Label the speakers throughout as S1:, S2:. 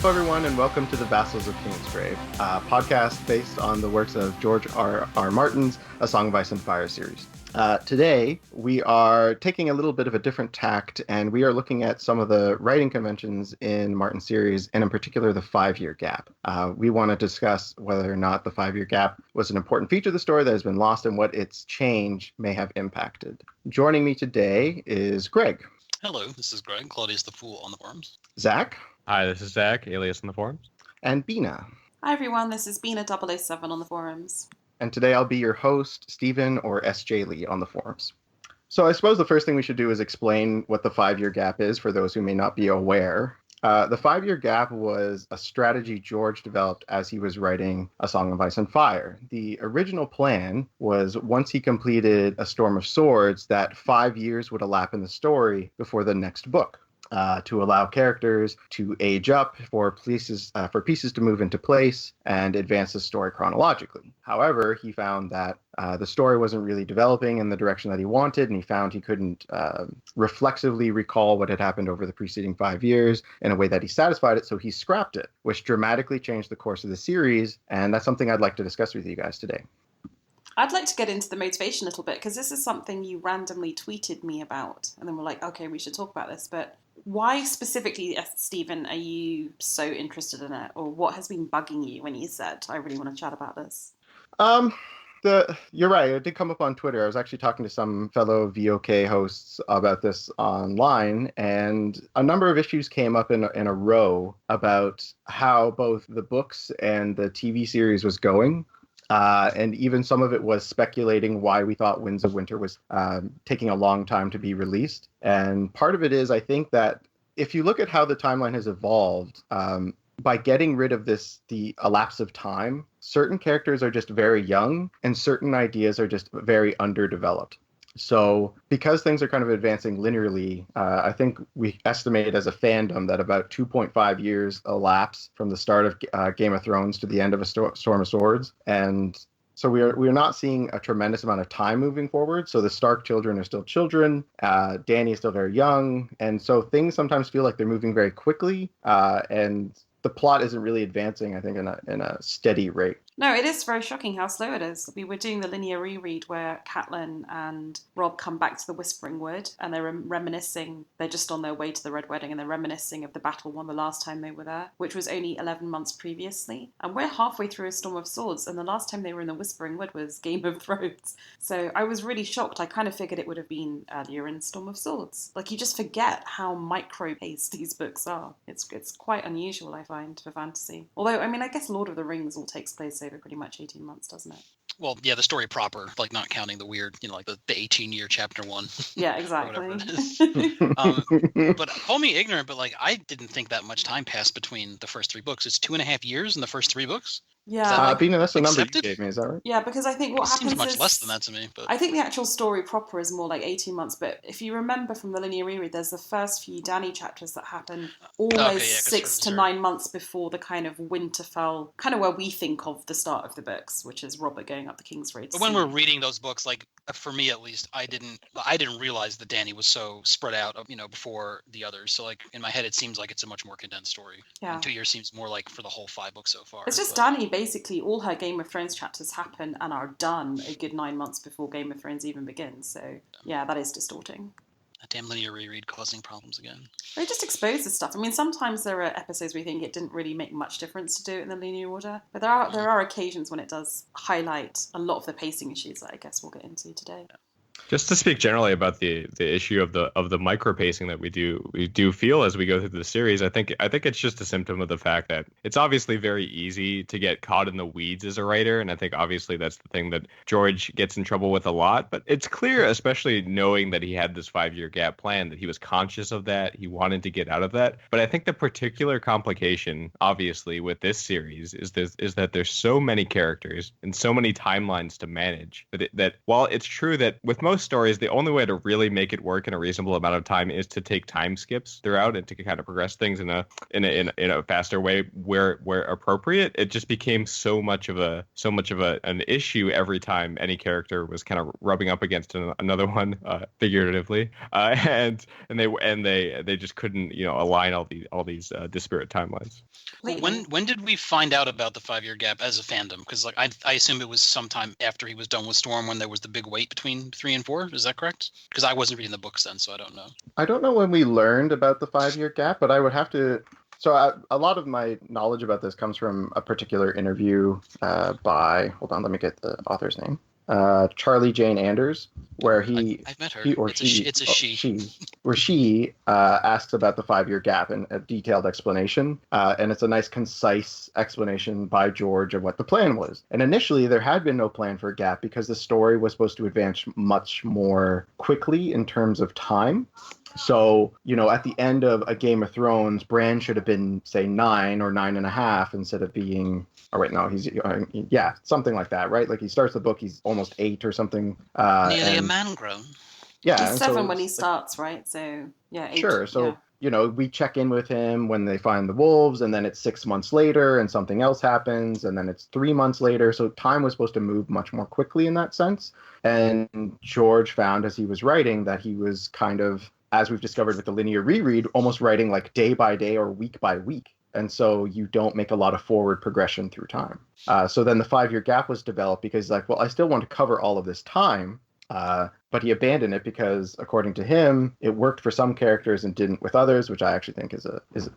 S1: Hello, everyone, and welcome to the Vassals of Kingsgrave, a podcast based on the works of George R. Martin's A Song of Ice and Fire series. Today, we are taking a little bit of a different tact, and we are looking at some of the writing conventions in Martin's series, and in particular, the 5-year gap. We want to discuss whether or not the 5-year gap was an important feature of the story that has been lost and what its change may have impacted. Joining me today is Greg.
S2: Hello, this is Greg, ClaudiustheFool on the forums.
S1: Zach.
S3: Hi, this is Zach, Alias on the forums.
S1: And Bina.
S4: Hi everyone, this is Bina007 on the forums.
S1: And today I'll be your host, Stephen, or SJLee on the forums. So I suppose the first thing we should do is explain what the 5-year gap is for those who may not be aware. The 5-year gap was a strategy George developed as he was writing A Song of Ice and Fire. The original plan was once he completed A Storm of Swords, that 5 years would elapse in the story before the next book. To allow characters to age up, for pieces to move into place and advance the story chronologically. However, he found that the story wasn't really developing in the direction that he wanted, and he found he couldn't reflexively recall what had happened over the preceding 5 years in a way that he satisfied it, so he scrapped it, which dramatically changed the course of the series, and that's something I'd like to discuss with you guys today.
S4: I'd like to get into the motivation a little bit, because this is something you randomly tweeted me about, and then we're like, okay, we should talk about this, but why specifically, Stephen, are you so interested in it? Or what has been bugging you when you said, I really want to chat about this?
S1: You're right. It did come up on Twitter. I was actually talking to some fellow VOK hosts about this online, and a number of issues came up in a row about how both the books and the TV series was going. And even some of it was speculating why we thought Winds of Winter was taking a long time to be released. And part of it is, I think that if you look at how the timeline has evolved, by getting rid of the elapse of time, certain characters are just very young and certain ideas are just very underdeveloped. So because things are kind of advancing linearly, I think we estimate as a fandom that about 2.5 years elapse from the start of Game of Thrones to the end of A Storm of Swords. And so we are not seeing a tremendous amount of time moving forward. So the Stark children are still children. Dany is still very young. And so things sometimes feel like they're moving very quickly. And the plot isn't really advancing, I think, in a steady rate.
S4: No, it is very shocking how slow it is. We were doing the linear reread where Catelyn and Robb come back to the Whispering Wood and they're reminiscing. They're just on their way to the Red Wedding and they're reminiscing of the battle won the last time they were there, which was only 11 months previously. And we're halfway through A Storm of Swords, and the last time they were in the Whispering Wood was Game of Thrones. So I was really shocked. I kind of figured it would have been earlier in Storm of Swords. Like, you just forget how micro-paced these books are. It's quite unusual, I find, for fantasy. Although, I mean, I guess Lord of the Rings all takes place over pretty much 18 months, doesn't it?
S2: Well, yeah, the story proper, like not counting the weird, like the 18-year chapter 1.
S4: Yeah, exactly.
S2: Whatever it is. But call me ignorant, but like I didn't think that much time passed between the first 3 books. It's 2.5 years in the first 3 books.
S4: Yeah,
S1: Bina, that's the number you gave me, is that right?
S4: Yeah, because I think what happens
S2: seems much
S4: is,
S2: less than that to me. But
S4: I think the actual story proper is more like 18 months, but if you remember from the linear reread, there's the first few Dany chapters that happen almost 6 to 9 months before the kind of Winterfell, kind of where we think of the start of the books, which is Robert going up the Kingsroad.
S2: But when we're reading those books, like for me at least, I didn't realize that Dany was so spread out, before the others. So like in my head, it seems like it's a much more condensed story.
S4: Yeah.
S2: And 2 years seems more like for the whole 5 books so far.
S4: It's just Dany, basically, all her Game of Thrones chapters happen and are done a good 9 months before Game of Thrones even begins. So yeah, that is distorting.
S2: A damn linear reread causing problems again.
S4: It just exposes stuff. I mean, sometimes there are episodes where you think it didn't really make much difference to do it in the linear order, but there are occasions when it does highlight a lot of the pacing issues that I guess we'll get into today.
S2: Yeah.
S3: Just to speak generally about the issue of the micro pacing that we do feel as we go through the series, I think it's just a symptom of the fact that it's obviously very easy to get caught in the weeds as a writer, and I think obviously that's the thing that George gets in trouble with a lot. But it's clear, especially knowing that he had this 5-year gap plan, that he was conscious of that. He wanted to get out of that. But I think the particular complication, obviously, with this series is that there's so many characters and so many timelines to manage that while it's true that with most stories, the only way to really make it work in a reasonable amount of time is to take time skips throughout and to kind of progress things in a faster way where appropriate. It just became so much of an issue every time any character was kind of rubbing up against another one, figuratively, and they just couldn't align all these disparate timelines.
S2: When did we find out about the 5-year gap as a fandom? Because like I assume it was sometime after he was done with Storm, when there was the big wait between 3 and 4. Is that correct? Because I wasn't reading the books then, so I don't know.
S1: I don't know when we learned about the 5-year gap, but I would have to. So a lot of my knowledge about this comes from a particular interview by. Hold on, let me get the author's name. Charlie Jane Anders, where
S2: I've met her.
S1: She asks about the 5-year gap and a detailed explanation, and it's a nice concise explanation by George of what the plan was. And initially there had been no plan for a gap because the story was supposed to advance much more quickly in terms of time. So, at the end of a Game of Thrones, Bran should have been, say, 9 or 9.5 instead of being, something like that, right? Like he starts the book, he's almost 8 or something.
S2: Nearly a man grown.
S1: Yeah.
S4: He's 7 when he starts, right? So, yeah, 8.
S1: Sure. So,
S4: yeah.
S1: We check in with him when they find the wolves, and then it's 6 months later and something else happens, and then it's 3 months later. So time was supposed to move much more quickly in that sense. And George found as he was writing that he was kind of, as we've discovered with the linear reread, almost writing like day by day or week by week. And so you don't make a lot of forward progression through time. So then the 5-year gap was developed because I still want to cover all of this time. But he abandoned it because, according to him, it worked for some characters and didn't with others, which I actually think is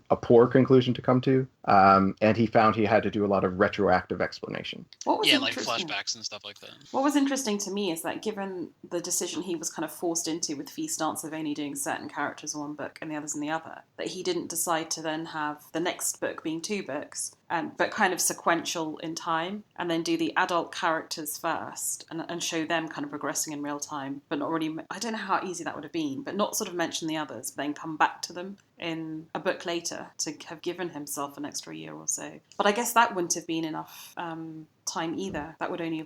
S1: a poor conclusion to come to. And he found he had to do a lot of retroactive explanation.
S2: Like flashbacks and stuff like that.
S4: What was interesting to me is that given the decision he was kind of forced into with FeastDance of only doing certain characters in one book and the others in the other, that he didn't decide to then have the next book being 2 books, but kind of sequential in time, and then do the adult characters first and show them kind of progressing in real time, but not really, I don't know how easy that would have been, but not sort of mention the others, but then come back to them in a book later to have given himself an extra year or so. But I guess that wouldn't have been enough time either. That would only,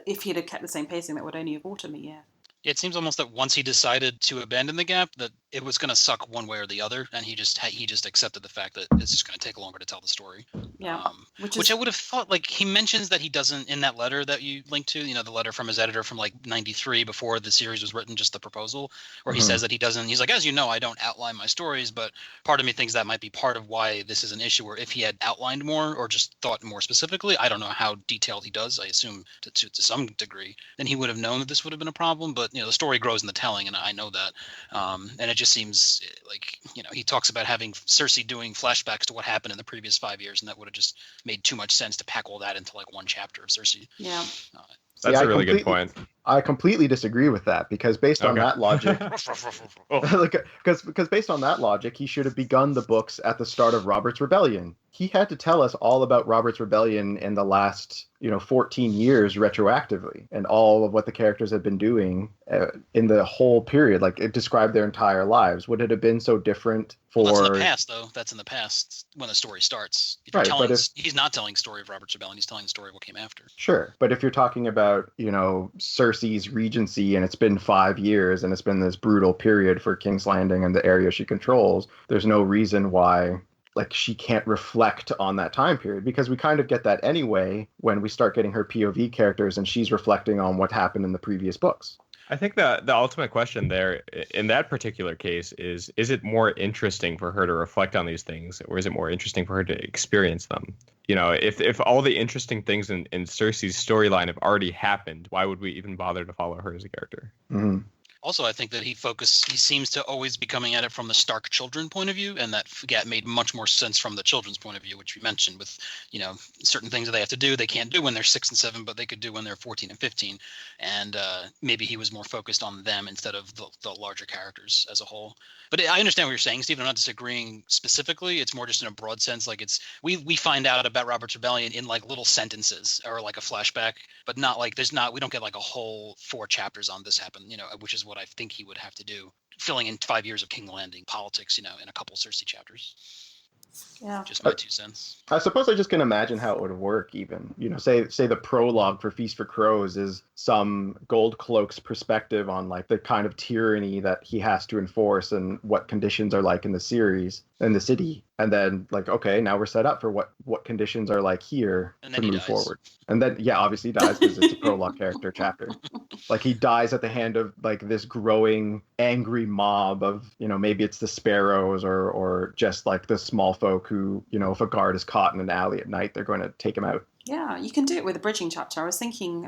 S4: if he'd have kept the same pacing, that would only have bought him a year.
S2: It seems almost that once he decided to abandon the gap, that it was going to suck one way or the other, and he just accepted the fact that it's just going to take longer to tell the story.
S4: Yeah,
S2: which I would have thought, like, he mentions that he doesn't, in that letter that you linked to, the letter from his editor from like 93 before the series was written, just the proposal, where he says that he doesn't, he's like, as you know, I don't outline my stories, but part of me thinks that might be part of why this is an issue, where if he had outlined more or just thought more specifically, I don't know how detailed he does, I assume to some degree, then he would have known that this would have been a problem, but the story grows in the telling, and I know that, and it just seems like he talks about having Cersei doing flashbacks to what happened in the previous 5 years, and that would have just made too much sense to pack all that into like one chapter of Cersei.
S4: Yeah.
S3: That's a really good point.
S1: I completely disagree with that because based on that logic, because based on that logic, he should have begun the books at the start of Robert's Rebellion. He had to tell us all about Robert's Rebellion in the last 14 years retroactively, and all of what the characters have been doing in the whole period. Like, it described their entire lives. Would it have been so different for?
S2: Well, that's in the past, though. That's in the past when the story starts. He's not telling the story of Robert's Rebellion. He's telling the story of what came after.
S1: Sure, but if you're talking about Cersei's regency, and it's been 5 years, and it's been this brutal period for King's Landing and the area she controls, there's no reason why she can't reflect on that time period, because we kind of get that anyway when we start getting her POV characters and she's reflecting on what happened in the previous books.
S3: I think the ultimate question there in that particular case is it more interesting for her to reflect on these things, or is it more interesting for her to experience them? If all the interesting things in Cersei's storyline have already happened, why would we even bother to follow her as a character?
S1: Mm-hmm.
S2: Also, I think that he seems to always be coming at it from the Stark children point of view, and that gap made much more sense from the children's point of view, which you mentioned with, certain things that they have to do, they can't do when they're 6 and 7, but they could do when they're 14 and 15. And maybe he was more focused on them instead of the larger characters as a whole. But I understand what you're saying, Steve. I'm not disagreeing specifically. It's more just in a broad sense. Like, we find out about Robert's Rebellion in like little sentences or like a flashback, but not like we don't get like a whole 4 chapters on this happened, which is what I think he would have to do, filling in 5 years of King Landing politics, in a couple Cersei chapters.
S4: Yeah.
S2: Just my 2 cents.
S1: I suppose I just can imagine how it would work even. Say the prologue for Feast for Crows is some Gold Cloak's perspective on like the kind of tyranny that he has to enforce and what conditions are like in the series, in the city. And then like, okay, now we're set up for what conditions are like here
S2: And
S1: to
S2: then he
S1: move
S2: dies.
S1: forward. And then, yeah, obviously he dies because it's a prologue character chapter. Like he dies at the hand of like this growing angry mob of, maybe it's the sparrows or just like the small folk who, if a guard is caught in an alley at night, they're going to take him out.
S4: Yeah, you can do it with a bridging chapter. I was thinking,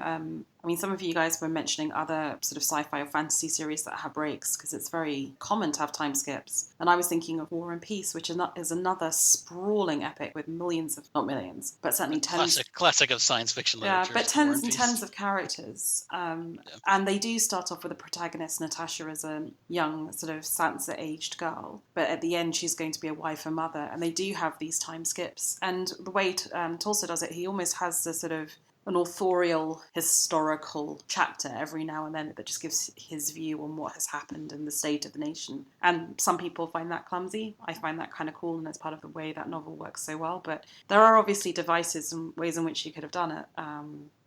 S4: some of you guys were mentioning other sort of sci-fi or fantasy series that have breaks because it's very common to have time skips. And I was thinking of War and Peace, which is another sprawling epic with millions of, not millions, but certainly tens.
S2: Classic of science fiction literature.
S4: Yeah, but tens and tens of characters. And they do start off with the protagonist, Natasha, as a young sort of Sansa-aged girl. But at the end, she's going to be a wife and mother. And they do have these time skips. And the way Tolstoy does it, he almost has a sort of an authorial historical chapter every now and then that just gives his view on what has happened in the state of the nation. And some people find that clumsy. I find that kind of cool, and it's part of the way that novel works so well. But there are obviously devices and ways in which you could have done it.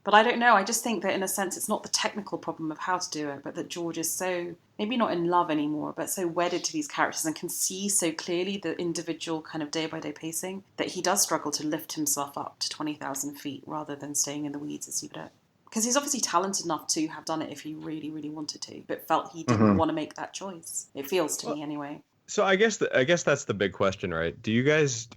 S4: But I don't know. I just think that in a sense it's not the technical problem of how to do it, but that George is so, maybe not in love anymore, but so wedded to these characters and can see so clearly the individual kind of day-by-day pacing that he does struggle to lift himself up to 20,000 feet rather than staying in the weeds as you put it. Because he's obviously talented enough to have done it if he really, really wanted to, but felt he didn't want to make that choice. It feels to me anyway.
S3: So I guess that's the big question, right? Do you guys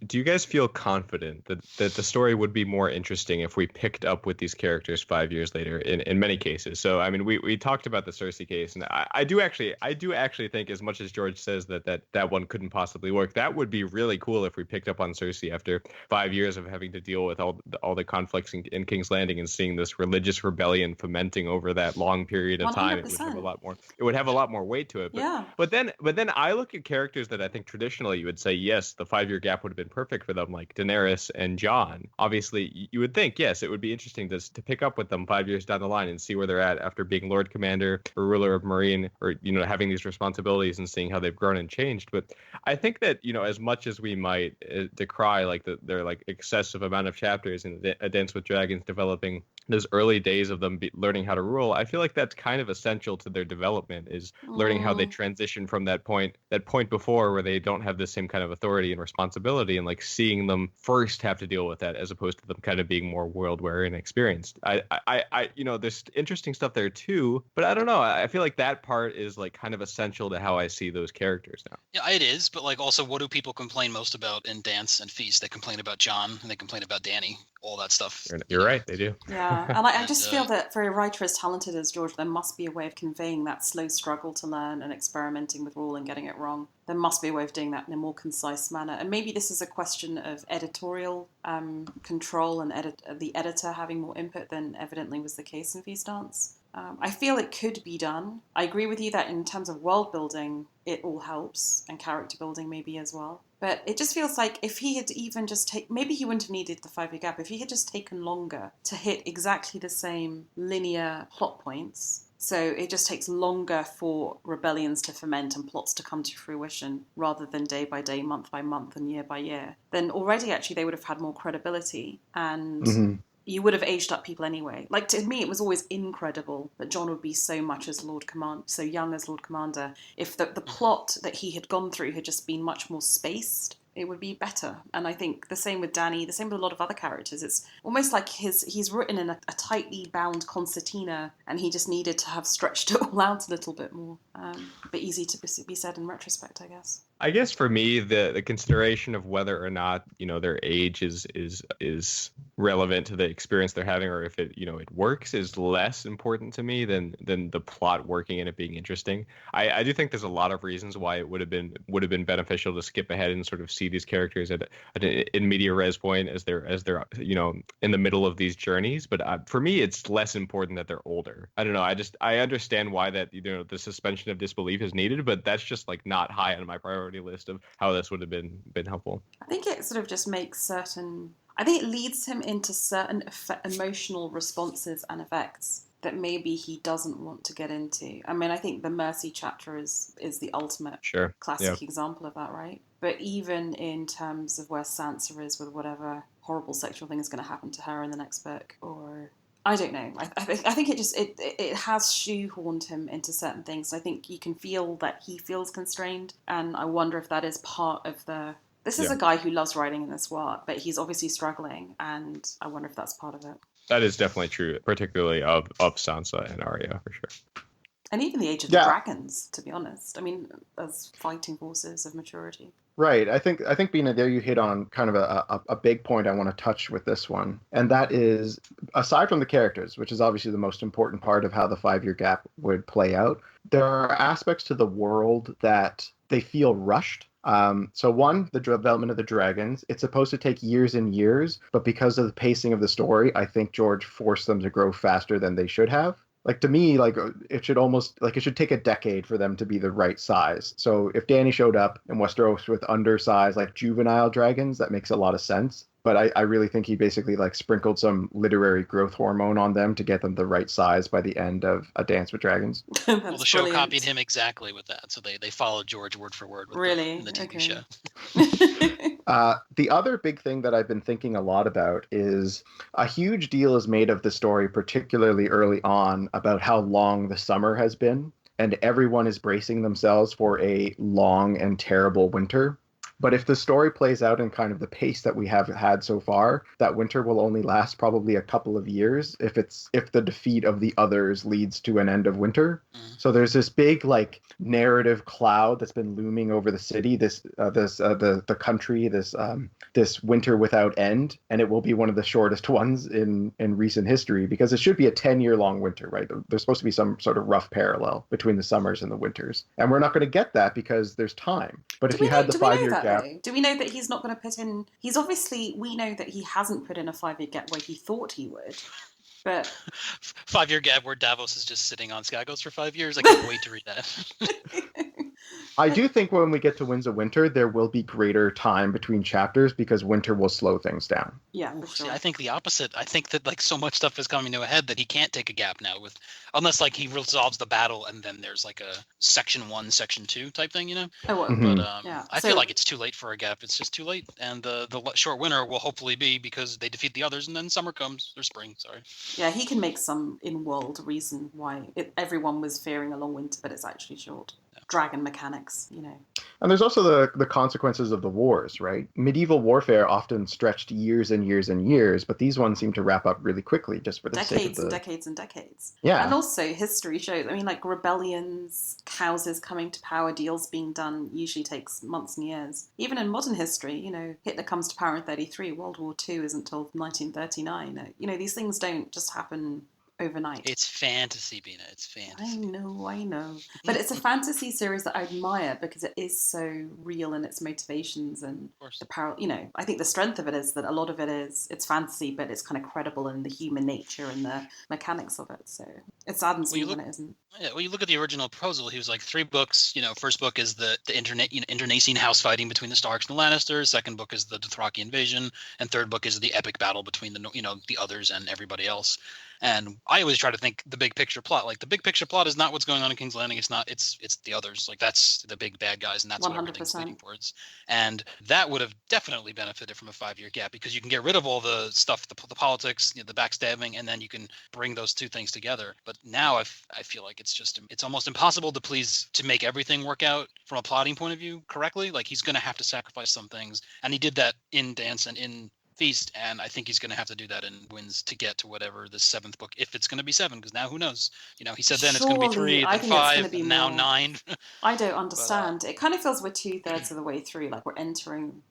S3: feel confident that the story would be more interesting if we picked up with these characters 5 years later in many cases? So I mean, we talked about the Cersei case, and I do actually think, as much as George says that one couldn't possibly work, that would be really cool if we picked up on Cersei after 5 years of having to deal with all the conflicts in King's Landing and seeing this religious rebellion fomenting over that long period of time.
S4: 100%.
S3: It would have a lot more weight to it.
S4: Yeah.
S3: But then I look at characters that I think traditionally you would say, yes, the 5 year gap would have been perfect for them, like Daenerys and John. Obviously, you would think, yes, it would be interesting to pick up with them 5 years down the line and see where they're at after being Lord Commander or ruler of Marine, or, having these responsibilities and seeing how they've grown and changed. But I think that, as much as we might decry like their like excessive amount of chapters in A Dance with Dragons developing those early days of them learning how to rule, I feel like that's kind of essential to their development, is learning how they transition from that point before where they don't have the same kind of authority and responsibility, and like seeing them first have to deal with that as opposed to them kind of being more world weary and experienced. I there's interesting stuff there too, but I don't know. I feel like that part is like kind of essential to how I see those characters now.
S2: Yeah, it is, but like also, what do people complain most about in Dance and Feast? They complain about John and they complain about Dany, all that stuff.
S3: You're right, they do.
S4: Yeah, and I just feel that for a writer as talented as George, there must be a way of conveying that slow struggle to learn and experimenting with rule and getting it wrong. There must be a way of doing that in a more concise manner. And maybe this is a question of editorial control and the editor having more input than evidently was the case in FeastDance. I feel it could be done. I agree with you that in terms of world building, it all helps, and character building maybe as well. But it just feels like if he had even just maybe he wouldn't have needed the 5 year gap. If he had just taken longer to hit exactly the same linear plot points, so it just takes longer for rebellions to ferment and plots to come to fruition rather than day by day, month by month, and year by year, then already actually they would have had more credibility, and you would have aged up people anyway. Like, to me, it was always incredible that John would be so much as so young as Lord Commander. If the plot that he had gone through had just been much more spaced, it would be better. And I think the same with Dany, the same with a lot of other characters. It's almost like he's written in a tightly bound concertina, and he just needed to have stretched it all out a little bit more. But easy to be said in retrospect, I guess.
S3: I guess for me, the consideration of whether or not their age is relevant to the experience they're having, or if it it works, is less important to me than the plot working and it being interesting. I do think there's a lot of reasons why it would have been beneficial to skip ahead and sort of see these characters in media res point as they're in the middle of these journeys. But for me, it's less important that they're older. I don't know. I understand why that the suspension of disbelief is needed, but that's just like not high on my priority list of how this would have been helpful.
S4: I think it sort of just makes I think it leads him into certain emotional responses and effects that maybe he doesn't want to get into. I mean, I think the Mercy chapter is the ultimate classic example of that, right? But even in terms of where Sansa is with whatever horrible sexual thing is going to happen to her in the next book, or I don't know. I think it has shoehorned him into certain things. I think you can feel that he feels constrained, and I wonder if that is part of the. This is a guy who loves writing in this world, but he's obviously struggling, and I wonder if that's part of it.
S3: That is definitely true, particularly of Sansa and Arya, for sure.
S4: And even the Age of the Dragons, to be honest. I mean, as fighting forces of maturity.
S1: Right. I think Bina, there you hit on kind of a big point I want to touch with this one. And that is, aside from the characters, which is obviously the most important part of how the 5-year gap would play out, there are aspects to the world that they feel rushed. So one, the development of the dragons, it's supposed to take years and years, but because of the pacing of the story, I think George forced them to grow faster than they should have. Like, to me, like, it should take a decade for them to be the right size. So if Dany showed up in Westeros with undersized, like, juvenile dragons, that makes a lot of sense. But I really think he basically, like, sprinkled some literary growth hormone on them to get them the right size by the end of A Dance with Dragons.
S2: Well, the show copied him exactly with that. So they followed George word for word with in the TV show.
S1: The other big thing that I've been thinking a lot about is a huge deal is made of the story, particularly early on, about how long the summer has been. And everyone is bracing themselves for a long and terrible winter. But if the story plays out in kind of the pace that we have had so far, that winter will only last probably a couple of years if the defeat of the others leads to an end of winter. So there's this big, like, narrative cloud that's been looming over the city, the country, this winter without end, and it will be one of the shortest ones in recent history, because it should be a 10-year long winter, right? There's supposed to be some sort of rough parallel between the summers and the winters, and we're not going to get that because there's time. But if you had the 5-year gap.
S4: Do we know that he's not going to put in? He's obviously, we know that he hasn't put in a 5-year gap where he thought he would. But
S2: 5-year gap where Davos is just sitting on Skagos for 5 years. I can't wait to read that.
S1: I do think when we get to Winds of Winter, there will be greater time between chapters because winter will slow things down.
S4: Yeah, for sure.
S2: See, I think the opposite. I think that, like, so much stuff is coming to a head that he can't take a gap now, unless, like, he resolves the battle and then there's, like, a section 1, section 2 type thing, you know?
S4: Oh, well,
S2: But I feel like it's too late for a gap. It's just too late. And the short winter will hopefully be because they defeat the others and then summer comes, or spring, sorry.
S4: Yeah, he can make some in-world reason why everyone was fearing a long winter, but it's actually short. Dragon mechanics, you know.
S1: And there's also the consequences of the wars, right? Medieval warfare often stretched years and years and years, but these ones seem to wrap up really quickly just for the sake of the...
S4: Decades and decades.
S1: Yeah.
S4: And also history shows, I mean, like, rebellions, houses coming to power, deals being done usually takes months and years. Even in modern history, you know, Hitler comes to power in 1933, World War II isn't until 1939. You know, these things don't just happen overnight.
S2: It's fantasy, Bina. It's fantasy.
S4: I know. But it's a fantasy series that I admire because it is so real in its motivations and the power. You know, I think the strength of it is that a lot of it is, it's fantasy, but it's kind of credible in the human nature and the mechanics of it. So it saddens me when it isn't.
S2: Yeah, well, you look at the original proposal. He was like 3 books. You know, first book is the internecine house fighting between the Starks and the Lannisters. Second book is the Dothraki invasion, and third book is the epic battle between the others and everybody else. And I always try to think the big picture plot. Like, the big picture plot is not what's going on in King's Landing. It's not. It's the others. Like, that's the big bad guys, and that's 100%. What everything's leading towards. And that would have definitely benefited from a 5-year gap because you can get rid of all the stuff, the politics, the backstabbing, and then you can bring those two things together. But now I feel like it's almost impossible to make everything work out from a plotting point of view correctly. Like, he's going to have to sacrifice some things, and he did that in Dance and in Feast, and I think he's going to have to do that in Winds to get to whatever the 7th book, if it's going to be 7, because now who knows? You know, he said then it's going to be 3, then 5, and now 9.
S4: I don't understand. It kind of feels we're 2/3 of the way through, like we're entering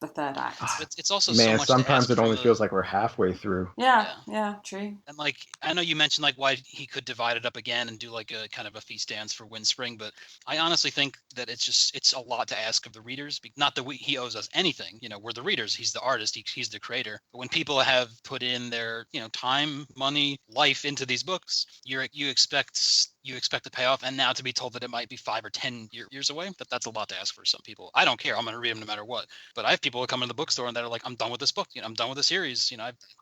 S4: the third act.
S2: It's also
S1: so
S2: much.
S1: Sometimes it only feels like we're halfway through.
S4: Yeah, true.
S2: And, like, I know you mentioned, like, why he could divide it up again and do, like, a kind of a feast dance for Wind Spring, but I honestly think that it's a lot to ask of the readers. Not that he owes us anything. You know, we're the readers. He's the artist. He's the creator. But when people have put in their, time, money, life into these books, you expect the payoff, and now to be told that it might be 5 or 10 years away, that's a lot to ask for some people. I don't care. I'm going to read them no matter what. But I have people who come into the bookstore and that are like, I'm done with this book. I'm done with the series.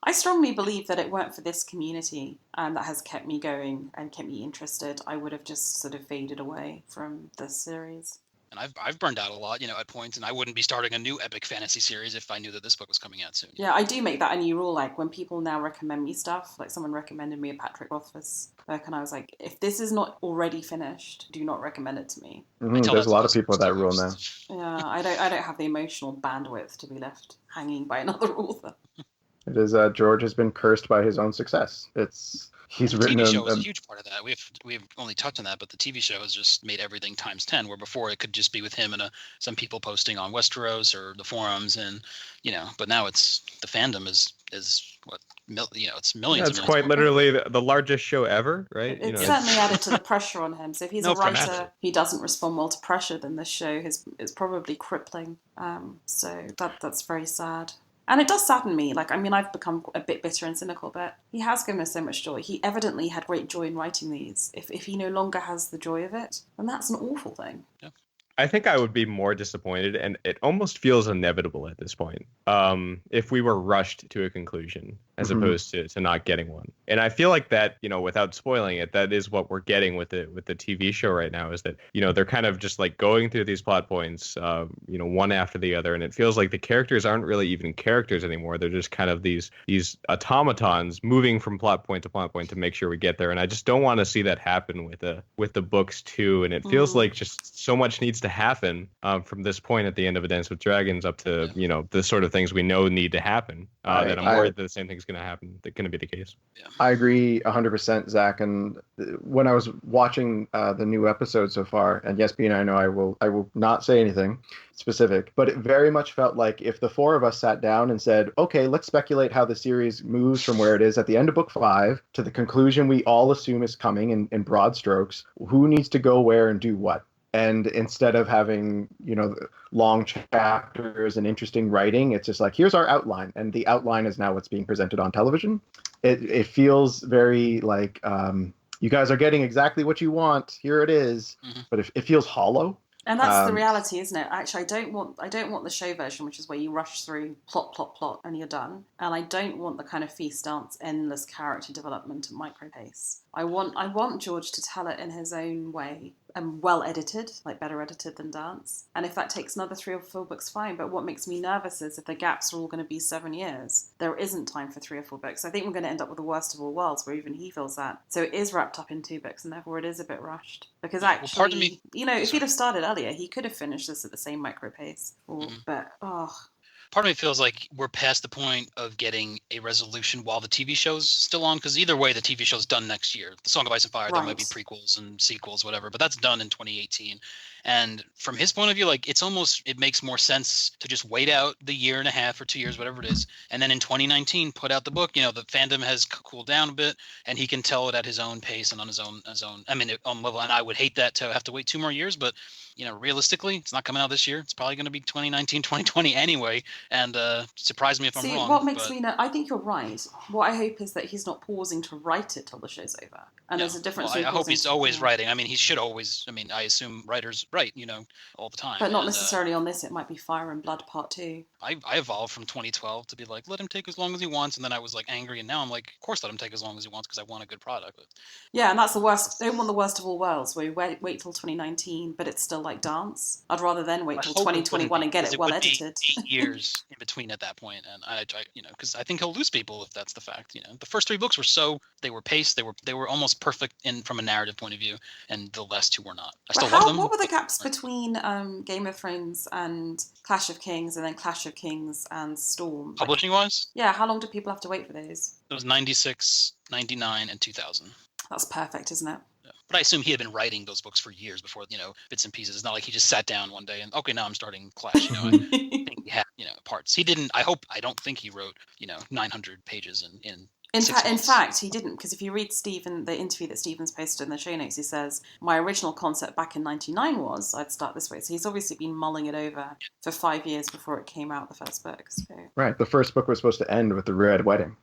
S4: I strongly believe that it weren't for this community that has kept me going and kept me interested, I would have just sort of faded away from this series.
S2: And I've burned out a lot, at points, and I wouldn't be starting a new epic fantasy series if I knew that this book was coming out soon.
S4: Yeah, I do make that a new rule. Like when people now recommend me stuff, like someone recommended me a Patrick Rothfuss book, and I was like, if this is not already finished, do not recommend it to me.
S1: There's a lot of people with that rule now.
S4: Yeah, I don't have the emotional bandwidth to be left hanging by another author.
S1: It is George has been cursed by his own success. He's
S2: the
S1: written
S2: TV show is a huge part of that. We've only touched on that, but the TV show has just made everything times 10. Where before it could just be with him and some people posting on Westeros or the forums, and but now it's the fandom is what it's millions.
S3: Yeah, it's quite literally the largest show ever, right?
S4: It's certainly added to the pressure on him. So if he's a writer who doesn't respond well to pressure, then this show is probably crippling. So that's very sad. And it does sadden me. I've become a bit bitter and cynical, but he has given us so much joy. He evidently had great joy in writing these. If he no longer has the joy of it, then that's an awful thing.
S2: Yeah.
S3: I think I would be more disappointed, and it almost feels inevitable at this point, if we were rushed to a conclusion as opposed to not getting one. And I feel like that, without spoiling it, that is what we're getting with the TV show right now, is that, they're kind of just like going through these plot points, one after the other. And it feels like the characters aren't really even characters anymore. They're just kind of these automatons moving from plot point to plot point to make sure we get there. And I just don't want to see that happen with the books too. And it feels like just so much needs to happen from this point at the end of A Dance with Dragons up to, the sort of things we know need to happen, that I'm worried that the same thing's going to happen. That's going to be the case.
S2: Yeah.
S1: I agree 100%, Zach. And when I was watching the new episode so far, and yes, Bean, I know I will not say anything specific, but it very much felt like if the four of us sat down and said, okay, let's speculate how the series moves from where it is at the end of book 5 to the conclusion we all assume is coming in broad strokes, who needs to go where and do what. And instead of having, long chapters and interesting writing, it's just like, here's our outline. And the outline is now what's being presented on television. It feels very like, you guys are getting exactly what you want. Here it is. Mm-hmm. But it feels hollow.
S4: And that's the reality, isn't it? Actually, I don't want the show version, which is where you rush through plot, and you're done. And I don't want the kind of FeastDance, endless character development at micro pace. I want George to tell it in his own way, and well edited, like better edited than Dance. And if that takes another 3 or 4 books, fine. But what makes me nervous is if the gaps are all going to be 7 years, there isn't time for 3 or 4 books. I think we're going to end up with the worst of all worlds, where even he feels that. So it is wrapped up in 2 books, and therefore it is a bit rushed. Because actually,
S2: pardon me.
S4: If he'd have started earlier, he could have finished this at the same micro pace. But
S2: part of me feels like we're past the point of getting a resolution while the TV show's still on, because either way, the TV show's done next year. The Song of Ice and Fire, there might be prequels and sequels, whatever, but that's done in 2018. And from his point of view, it makes more sense to just wait out the year and a half or 2 years, whatever it is, and then in 2019 put out the book. The fandom has cooled down a bit, and he can tell it at his own pace and on his own level. And I would hate that to have to wait 2 more years, but realistically, it's not coming out this year. It's probably going to be 2019, 2020 anyway. And surprise me if I'm wrong.
S4: What makes me know? I think you're right. What I hope is that he's not pausing to write it till the show's over. And there's a difference.
S2: I hope he's always writing. He should always. I assume writers write, all the time.
S4: But not necessarily on this. It might be Fire and Blood Part 2.
S2: I evolved from 2012 to be like, let him take as long as he wants, and then I was angry, and now I'm like, of course, let him take as long as he wants because I want a good product. But,
S4: yeah, and that's the worst. I don't want the worst of all worlds where you wait till 2019, but it's still like Dance. I'd rather then wait till 2021 and get it well edited.
S2: 8 years in between at that point, and I because I think he'll lose people if that's the fact. The first 3 books were they were paced, they were almost perfect from a narrative point of view, and the last 2 were not. I still love them.
S4: What were the gaps between Game of Thrones and Clash of Kings, and then Clash of Kings and Storm?
S2: Publishing wise?
S4: Yeah, how long do people have to wait for those?
S2: It was 96, 99, and 2000.
S4: That's perfect, isn't it?
S2: Yeah. But I assume he had been writing those books for years before, bits and pieces. It's not like he just sat down one day and, okay, now I'm starting Clash. I think he had, parts. He didn't, I don't think he wrote, 900 pages in
S4: In fact, he didn't, because if you read the interview that Stephen's posted in the show notes, he says, my original concept back in 99 was I'd start this way. So he's obviously been mulling it over for 5 years before it came out, the first book. So.
S1: Right. The first book was supposed to end with the Red Wedding.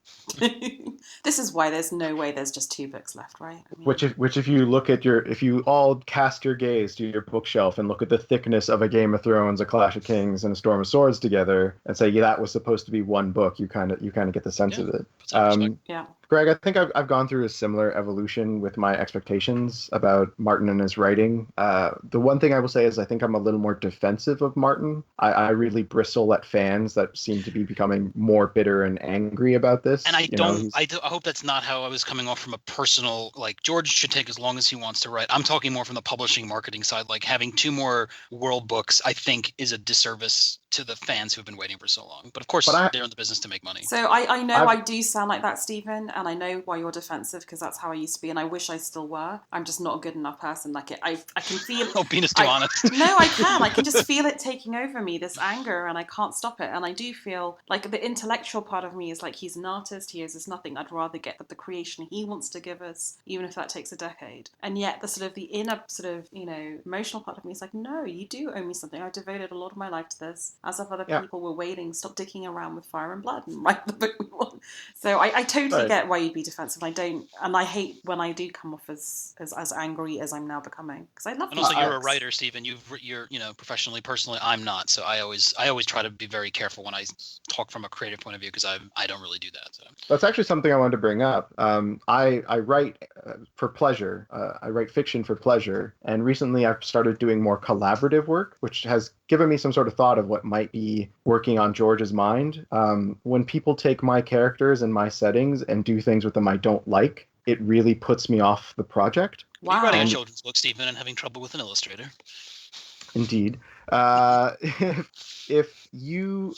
S4: This is why there's no way there's just 2 books left, right?
S1: Which if you look at if you all cast your gaze to your bookshelf and look at the thickness of a Game of Thrones, a Clash of Kings, and a Storm of Swords together and say, that was supposed to be one book, you kind of get the sense of it.
S4: Yeah.
S1: Greg, I think I've gone through a similar evolution with my expectations about Martin and his writing. The one thing I will say is I think I'm a little more defensive of Martin. I really bristle at fans that seem to be becoming more bitter and angry about this.
S2: And I
S1: You know,
S2: I hope that's not how I was coming off from a personal, like, George should take as long as he wants to write. I'm talking more from the publishing marketing side. Like, having 2 more world books, I think, is a disservice to the fans who've been waiting for so long. But of course, they're in the business to make money.
S4: So I know I do sound like that, Stephen, and I know why you're defensive, because that's how I used to be, and I wish I still were. I'm just not a good enough person. Like, I can feel...
S2: Oh, Bean is too honest.
S4: No, I can. I can just feel it taking over me, this anger, and I can't stop it. And I do feel like the intellectual part of me is like, he's an artist, he owes us nothing. I'd rather get the creation he wants to give us, even if that takes a decade. And yet the sort of the inner sort of, you know, emotional part of me is like, no, you do owe me something. I've devoted a lot of my life to this. As if other people were waiting, stop dicking around with Fire and Blood and write the book we want. So I totally get why you'd be defensive. I don't, and I hate when I do come off as angry as I'm now becoming, because I love.
S2: And also, you're a writer, Stephen. You're you know, professionally, personally, I'm not. So I always try to be very careful when I talk from a creative point of view, because I don't really do that. So
S1: that's actually something I wanted to bring up. I write for pleasure. I write fiction for pleasure, and recently I've started doing more collaborative work, which has given me some sort of thought of what might be working on George's mind. When people take my characters and my settings and do things with them I don't like, it really puts me off the project.
S2: Wow. You're writing a children's book, Stephen, and having trouble with an illustrator.
S1: Indeed. If you,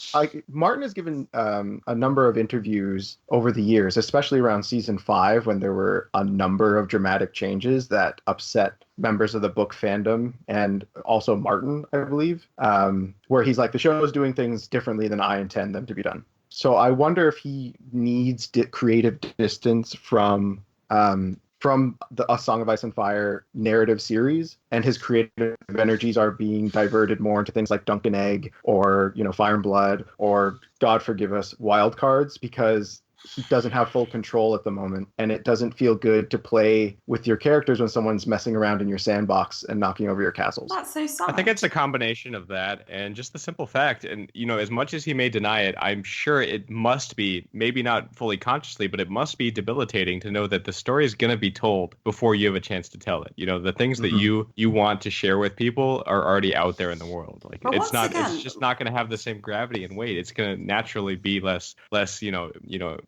S1: Martin has given a number of interviews over the years, especially around season 5, when there were a number of dramatic changes that upset members of the book fandom and also Martin, I believe, where he's like, the show is doing things differently than I intend them to be done. So I wonder if he needs creative distance from the A Song of Ice and Fire narrative series, and his creative energies are being diverted more into things like Dunk and Egg, or, you know, Fire and Blood, or, God forgive us, Wild Cards, because he doesn't have full control at the moment, and it doesn't feel good to play with your characters when someone's messing around in your sandbox and knocking over your castles.
S4: That's so sad.
S3: I think it's a combination of that and just the simple fact, and, you know, as much as he may deny it, I'm sure it must be, maybe not fully consciously, but it must be debilitating to know that the story is going to be told before you have a chance to tell it. You know, the things that you want to share with people are already out there in the world. Like, it's just not going to have the same gravity and weight. It's going to naturally be less, you know,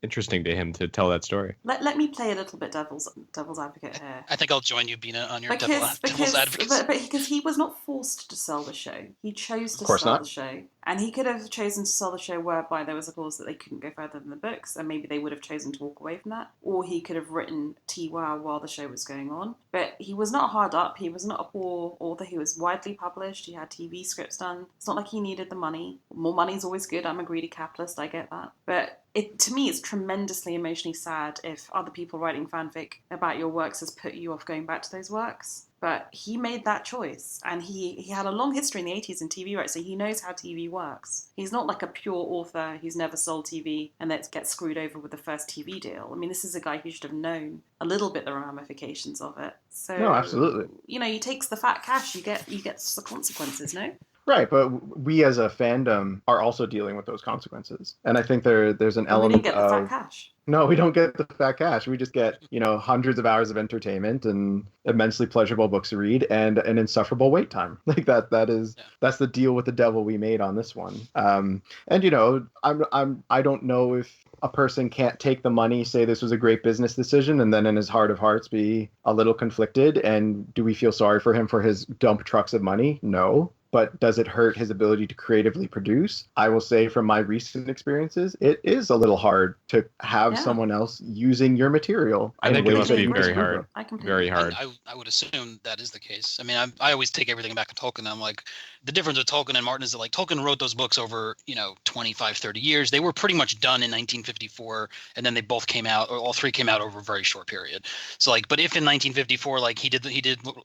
S3: interesting to him to tell that story.
S4: Let me play a little bit devil's advocate here.
S2: I think I'll join you, Bina, on your devil's advocate.
S4: But because he was not forced to sell the show. He chose to sell the show. And he could have chosen to sell the show whereby there was a clause that they couldn't go further than the books, and maybe they would have chosen to walk away from that. Or he could have written TWOW while the show was going on. But he was not hard up. He was not a poor author. He was widely published. He had TV scripts done. It's not like he needed the money. More money is always good. I'm a greedy capitalist. I get that. But to me, it's tremendously emotionally sad if other people writing fanfic about your works has put you off going back to those works. But he made that choice, and he had a long history in the 80s in TV rights, so he knows how TV works. He's not like a pure author who's never sold TV and that gets screwed over with the first TV deal. I mean, this is a guy who should have known a little bit the ramifications of it. So,
S1: no, absolutely.
S4: You know, he takes the fat cash, you get the consequences, no?
S1: Right, but we as a fandom are also dealing with those consequences, and I think there's an element
S4: we didn't get the fat cash.
S1: No, we don't get the fat cash. We just get, you know, hundreds of hours of entertainment and immensely pleasurable books to read and an insufferable wait time. Like that's the deal with the devil we made on this one. And, you know, I don't know if a person can't take the money, say this was a great business decision, and then in his heart of hearts be a little conflicted. And do we feel sorry for him for his dump trucks of money? No. But does it hurt his ability to creatively produce? I will say from my recent experiences, it is a little hard to have someone else using your material.
S3: I think it must be very hard. Very hard.
S2: I would assume that is the case. I mean, I always take everything back to Tolkien. I'm like, the difference with Tolkien and Martin is that, like, Tolkien wrote those books over, you know, 25, 30 years. They were pretty much done in 1954, and then they both came out, or all three came out over a very short period. So, like, but if in 1954, like, he did,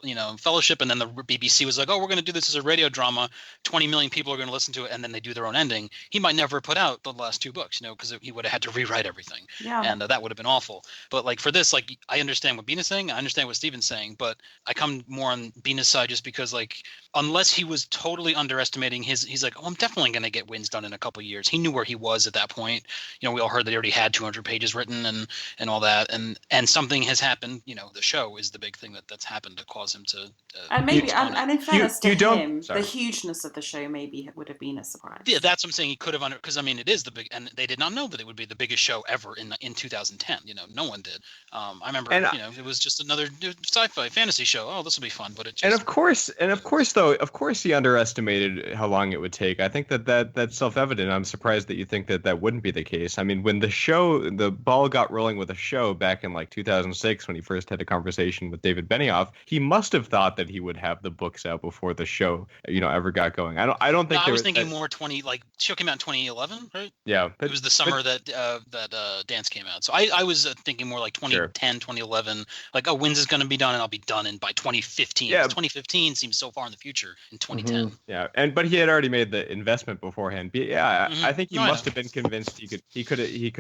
S2: you know, Fellowship, and then the BBC was like, oh, we're going to do this as a radio drama, 20 million people are going to listen to it, and then they do their own ending, he might never put out the last 2 books, because he would have had to rewrite everything.
S4: Yeah.
S2: And that would have been awful. But like for this, like I understand what Bina's saying, I understand what Steven's saying, but I come more on Bina's side just because like unless he was totally underestimating he's like, oh, I'm definitely going to get Wins done in a couple of years. He knew where he was at that point. We all heard that he already had 200 pages written and all that, and something has happened. The show is the big thing that's happened to cause him to.
S4: And maybe, and in fairness to him,
S3: sorry.
S4: the hugeness of the show maybe would have been a surprise.
S2: Yeah, that's what I'm saying. He could have because I mean it is the big, and they did not know that it would be the biggest show ever in 2010. No one did. I remember, it was just another sci-fi fantasy show. Oh, this will be fun, but it just.
S3: And of course, he underestimated how long it would take. I think that's self-evident. I'm surprised that you think that wouldn't be the case. I mean, when the ball got rolling with the show back in like 2006, when he first had a conversation with David Benioff, he must have thought that he would have the books out before the show, ever got going. I don't think.
S2: No, I was thinking more 20. Like, show came out in 2011, right?
S3: Yeah,
S2: it was the summer that Dance came out. So I was thinking more like 2010, 2011. Like, oh, Wins is going to be done, and I'll be done by 2015. Yeah, 2015 seems so far in the future in 2010.
S3: Mm-hmm. Yeah, but he had already made the investment beforehand. But yeah, I think he must have been convinced he could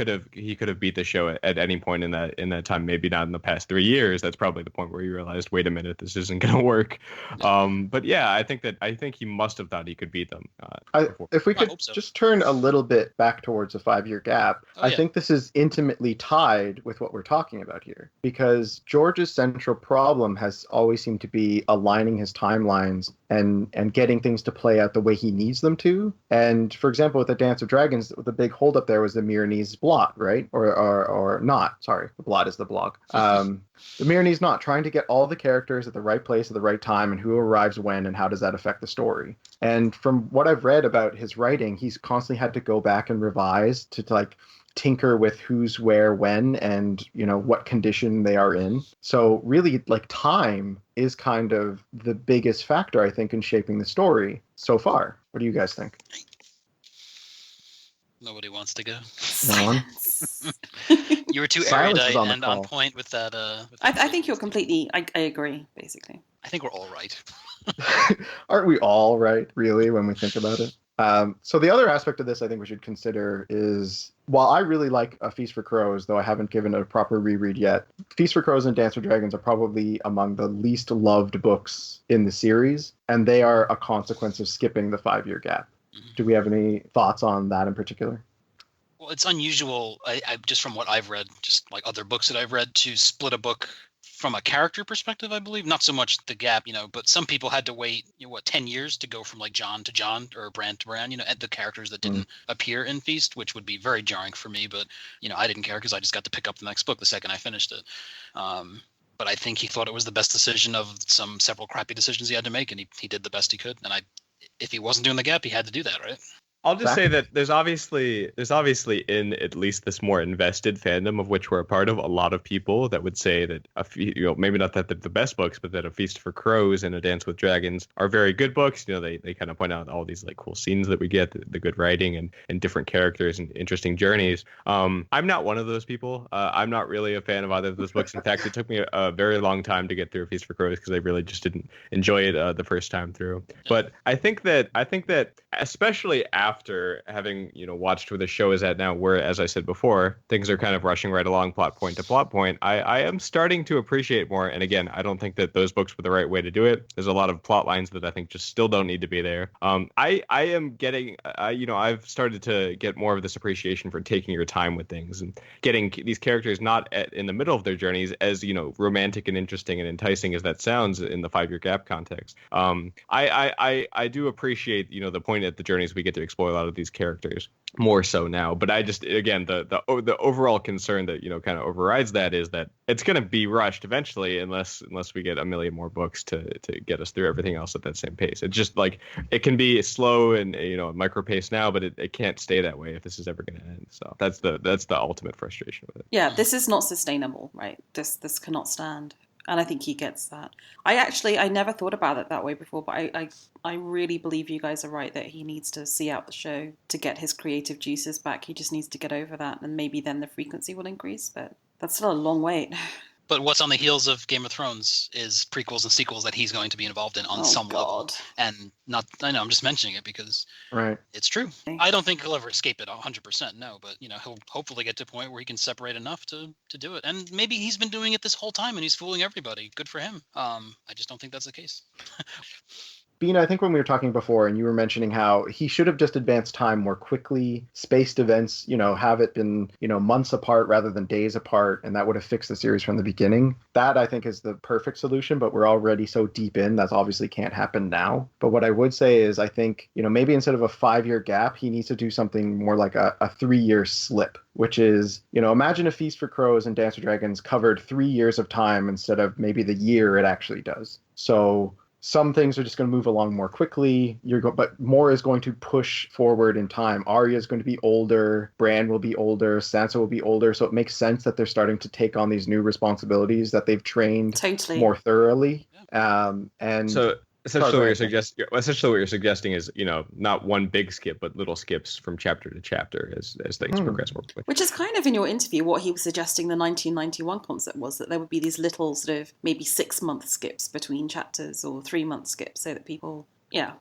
S3: have beat the show at any point in that time. Maybe not in the past 3 years. That's probably the point where he realized, wait a minute, this isn't going to work. But yeah, I think he must have thought he could beat them.
S1: If we could just turn a little bit back towards a 5-year gap, I think this is intimately tied with what we're talking about here, because George's central problem has always seemed to be aligning his timelines and getting things to play out the way he needs them to. And for example, with the Dance of Dragons, the big holdup there was the Myronese blot, right? Or not. Sorry, the blot is the blog. The Myronese knot, trying to get all the characters at the right place at the right time, and who arrives when, and how does that affect the story. And from what I've read about his writing, he's constantly had to go back and revise to like tinker with who's where when and what condition they are in. So really, like, time is kind of the biggest factor, I think, in shaping the story so far. What do you guys think?
S2: Nobody wants to go.
S1: No one.
S2: You were too erudite and on point with that.
S4: I think you're completely. I agree, basically.
S2: I think we're all right.
S1: Aren't we all right, really, when we think about it? So the other aspect of this I think we should consider is, while I really like A Feast for Crows, though I haven't given it a proper reread yet, Feast for Crows and Dance for Dragons are probably among the least loved books in the series, and they are a consequence of skipping the 5-year gap. Do we have any thoughts on that in particular?
S2: Well, it's unusual, I just from what I've read, just like other books that I've read, to split a book from a character perspective, I believe. Not so much the gap, but some people had to wait, 10 years to go from like John to John or Bran to Bran, at the characters that didn't appear in Feast, which would be very jarring for me. But, I didn't care because I just got to pick up the next book the second I finished it. But I think he thought it was the best decision of several crappy decisions he had to make, and he did the best he could. And if he wasn't doing the gap, he had to do that, right?
S3: I'll just say that there's obviously in at least this more invested fandom of which we're a part of, a lot of people that would say that maybe not that they're the best books, but that A Feast for Crows and A Dance with Dragons are very good books. They kind of point out all these like cool scenes that we get, the good writing and different characters and interesting journeys. I'm not one of those people. I'm not really a fan of either of those books. In fact, it took me a very long time to get through A Feast for Crows because I really just didn't enjoy it the first time through. But I think that especially after having watched where the show is at now, where, as I said before, things are kind of rushing right along plot point to plot point, I am starting to appreciate more. And again, I don't think that those books were the right way to do it. There's a lot of plot lines that I think just still don't need to be there. I am getting I've started to get more of this appreciation for taking your time with things and getting these characters not in the middle of their journeys, as romantic and interesting and enticing as that sounds in the 5-year gap context. I do appreciate the point at the journeys we get to explore a lot of these characters more so now. But I just, again, the overall concern that kind of overrides that is that it's going to be rushed eventually unless we get a million more books to get us through everything else at that same pace. It's just like it can be slow and micro pace now, but it can't stay that way if this is ever going to end. So that's the ultimate frustration with it.
S4: Yeah, this is not sustainable, right? This cannot stand. And I think he gets that. I never thought about it that way before, but I really believe you guys are right that he needs to see out the show to get his creative juices back. He just needs to get over that, and maybe then the frequency will increase, but that's still a long wait.
S2: But what's on the heels of Game of Thrones is prequels and sequels that he's going to be involved in on some level. And I know I'm just mentioning it because it's true. I don't think he'll ever escape it 100%, no, but he'll hopefully get to a point where he can separate enough to do it. And maybe he's been doing it this whole time and he's fooling everybody. Good for him. I just don't think that's the case.
S1: Bean, I think when we were talking before and you were mentioning how he should have just advanced time more quickly, spaced events, have it been, months apart rather than days apart, and that would have fixed the series from the beginning. That, I think, is the perfect solution, but we're already so deep in, that obviously can't happen now. But what I would say is I think, maybe instead of a 5-year gap, he needs to do something more like a 3-year slip, which is, imagine if Feast for Crows and Dance with Dragons covered 3 years of time instead of maybe the year it actually does. So some things are just going to move along more quickly. But more is going to push forward in time. Arya is going to be older. Bran will be older. Sansa will be older. So it makes sense that they're starting to take on these new responsibilities that they've trained more thoroughly.
S3: So essentially, what you're suggesting is, not one big skip, but little skips from chapter to chapter as things progress more quickly.
S4: Which is kind of in your interview what he was suggesting the 1991 concept was, that there would be these little sort of maybe 6-month skips between chapters or 3-month skips so that people,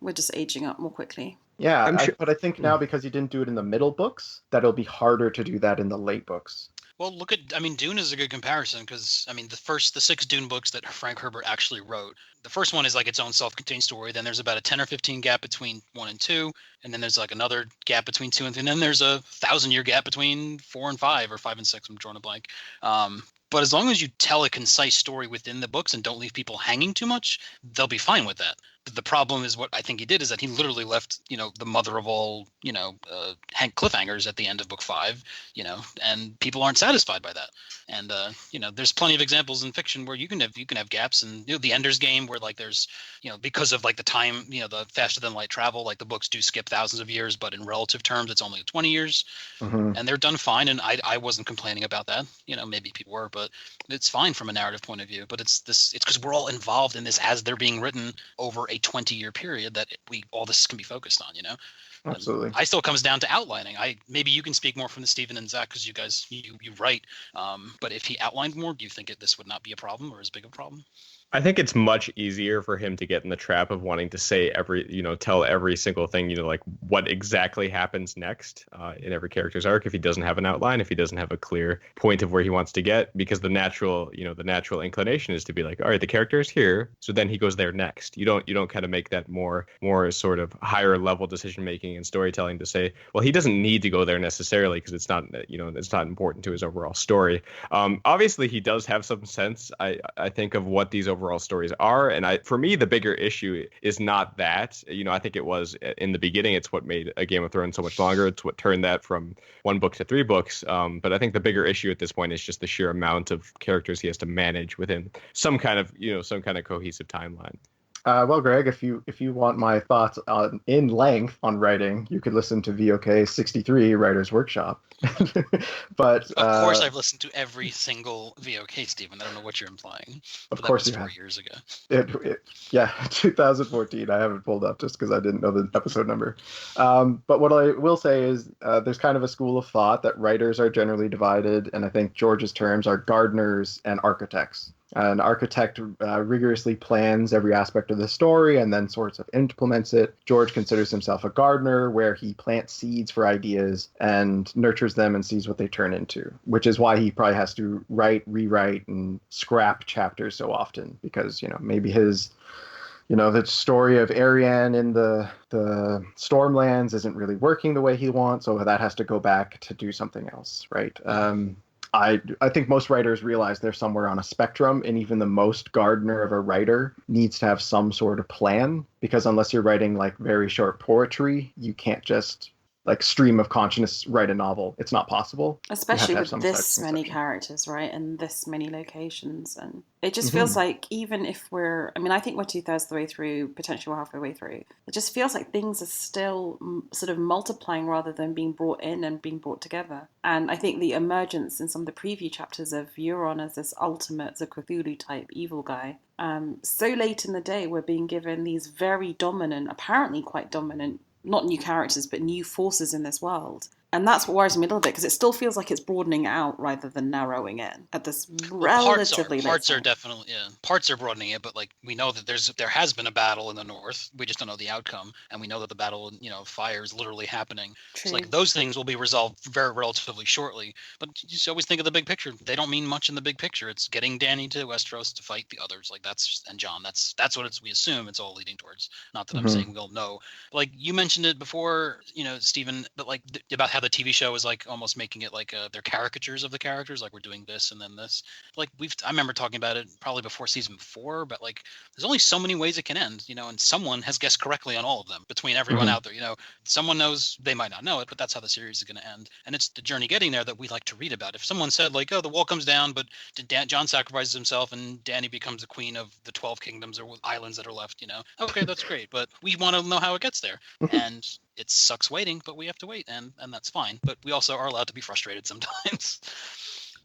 S4: we're just aging up more quickly.
S1: Yeah, but I think now because he didn't do it in the middle books, that it'll be harder to do that in the late books.
S2: Well, Dune is a good comparison because, the 6 Dune books that Frank Herbert actually wrote, the first one is like its own self-contained story. Then there's about a 10 or 15 gap between 1 and 2. And then there's like another gap between 2 and 3. And then there's a 1,000-year gap between 4 and 5 or 5 and 6. I'm drawing a blank. But as long as you tell a concise story within the books and don't leave people hanging too much, they'll be fine with that. The problem is what I think he did is that he literally left, the mother of all, cliffhangers at the end of book 5, and people aren't satisfied by that. And, there's plenty of examples in fiction where you can have gaps, and the Ender's Game where like there's, because of like the time, the faster than light travel, like the books do skip thousands of years, but in relative terms, it's only 20 years and they're done fine. And I wasn't complaining about that. Maybe people were, but it's fine from a narrative point of view. But it's because we're all involved in this as they're being written over a 20-year period that all this can be focused on,
S1: Absolutely.
S2: I still comes down to outlining. Maybe you can speak more from the Stephen and Zach because you guys you write. But if he outlined more, do you think this would not be a problem or as big a problem?
S3: I think it's much easier for him to get in the trap of wanting to say tell every single thing, like what exactly happens next in every character's arc if he doesn't have an outline, if he doesn't have a clear point of where he wants to get, because the natural inclination is to be like, all right, the character is here, so then he goes there next. You don't kind of make that more sort of higher level decision making and storytelling to say, well, he doesn't need to go there necessarily because it's not important to his overall story. Obviously, he does have some sense, I think, of what these overall stories are, and for me the bigger issue is not that. I think it was in the beginning, it's what made a Game of Thrones so much longer. It's what turned that from 1 book to 3 books. But I think the bigger issue at this point is just the sheer amount of characters he has to manage within some kind of cohesive timeline.
S1: Well, Greg, if you want my thoughts in length on writing, you could listen to VOK 63 Writer's Workshop. But
S2: of course, I've listened to every single VOK, Stephen. I don't know what you're implying.
S1: Of course,
S2: that was 4 years ago.
S1: 2014. I haven't pulled up just because I didn't know the episode number. But what I will say is there's kind of a school of thought that writers are generally divided, and I think George's terms are gardeners and architects. An architect rigorously plans every aspect of the story and then sorts of implements it. George considers himself a gardener, where he plants seeds for ideas and nurtures them and sees what they turn into, which is why he probably has to write, rewrite, and scrap chapters so often, because, maybe his... the story of Arianne in the Stormlands isn't really working the way he wants, so that has to go back to do something else, right? I think most writers realize they're somewhere on a spectrum, and even the most gardener of a writer needs to have some sort of plan, because unless you're writing like very short poetry, you can't just like stream of consciousness write a novel. It's not possible.
S4: Especially with this many characters, right? And this many locations. And it just feels like, even if I think we're 2/3 the way through, potentially we're halfway way through. It just feels like things are still sort of multiplying rather than being brought in and being brought together. And I think the emergence in some of the preview chapters of Euron as this ultimate Cthulhu type evil guy. So late in the day, we're being given these very dominant, apparently quite dominant, not new characters, but new forces in this world. And that's what worries me a little bit, because it still feels like it's broadening out rather than narrowing in at this relatively
S2: parts are definitely parts are broadening it, but like we know that there has been a battle in the north. We just don't know the outcome, and we know that the battle fire is literally happening.
S4: True.
S2: So like those things will be resolved very relatively shortly. But you just always think of the big picture. They don't mean much in the big picture. It's getting Dany to Westeros to fight the others. Like and John. That's what we assume it's all leading towards. Not that I'm saying we'll know. But like you mentioned it before, Stephen, but like about how the TV show is like almost making it like they're caricatures of the characters, like we're doing this and then this. Like I remember talking about it probably before season 4, but like there's only so many ways it can end, and someone has guessed correctly on all of them between everyone out there. Someone knows, they might not know it, but that's how the series is going to end, and it's the journey getting there that we like to read about. If someone said like, oh, the wall comes down, but John sacrifices himself and Dany becomes the queen of the 12 kingdoms or islands that are left, okay, that's great, but we want to know how it gets there. And it sucks waiting, but we have to wait, and that's fine. But we also are allowed to be frustrated sometimes.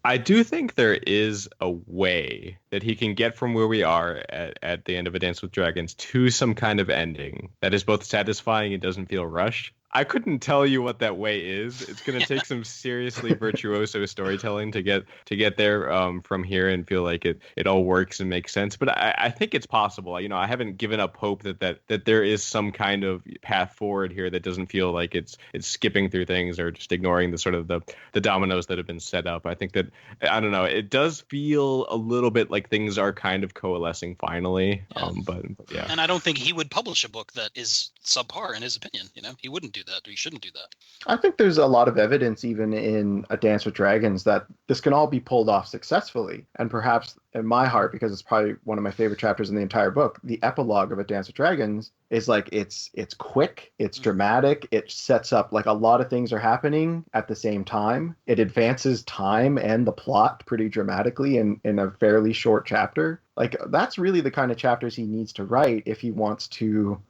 S3: I do think there is a way that he can get from where we are at the end of A Dance with Dragons to some kind of ending that is both satisfying and doesn't feel rushed. I couldn't tell you what that way is. It's going to take some seriously virtuoso storytelling to get there from here and feel like it all works and makes sense. But I think it's possible. I haven't given up hope that there is some kind of path forward here that doesn't feel like it's skipping through things or just ignoring the sort of the dominoes that have been set up. I think that, I don't know, it does feel a little bit like things are kind of coalescing finally.
S2: Yeah.
S3: But yeah.
S2: And I don't think he would publish a book that is subpar in his opinion. He wouldn't do that, or he shouldn't do that.
S1: I think there's a lot of evidence even in A Dance with Dragons that this can all be pulled off successfully. And perhaps in my heart, because it's probably one of my favorite chapters in the entire book, the epilogue of A Dance with Dragons is like it's quick, it's dramatic, it sets up like a lot of things are happening at the same time. It advances time and the plot pretty dramatically in a fairly short chapter. Like that's really the kind of chapters he needs to write if he wants to,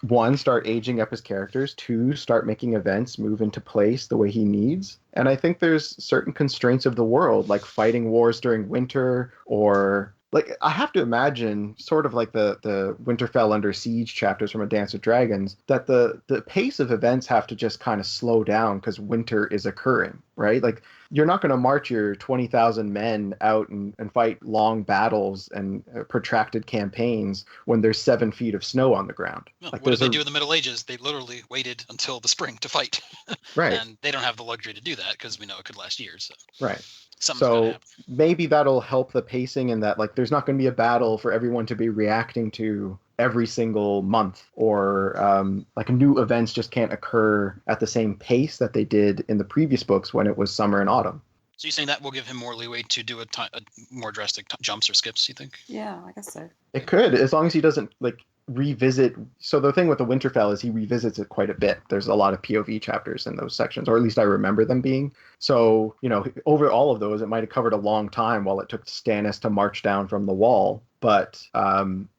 S1: one, start aging up his characters, two, start making events move into place the way he needs. And I think there's certain constraints of the world, like fighting wars during winter, or like I have to imagine sort of like the Winterfell Under Siege chapters from A Dance with Dragons, that the pace of events have to just kind of slow down because winter is occurring, right? Like you're not going to march your 20,000 men out and fight long battles and protracted campaigns when there's 7 feet of snow on the ground.
S2: Well,
S1: like
S2: what did they do in the Middle Ages? They literally waited until the spring to fight.
S1: Right.
S2: And they don't have the luxury to do that because we know it could last years. So.
S1: Right.
S2: So
S1: maybe that'll help the pacing in that like there's not going to be a battle for everyone to be reacting to every single month, or like new events just can't occur at the same pace that they did in the previous books when it was summer and autumn.
S2: So you're saying that will give him more leeway to do a more drastic jumps or skips, you think?
S4: Yeah, I guess so.
S1: It could, as long as he doesn't like revisit. So the thing with the Winterfell is he revisits it quite a bit. There's a lot of POV chapters in those sections, or at least I remember them being. So, over all of those, it might have covered a long time while it took Stannis to march down from the wall. But,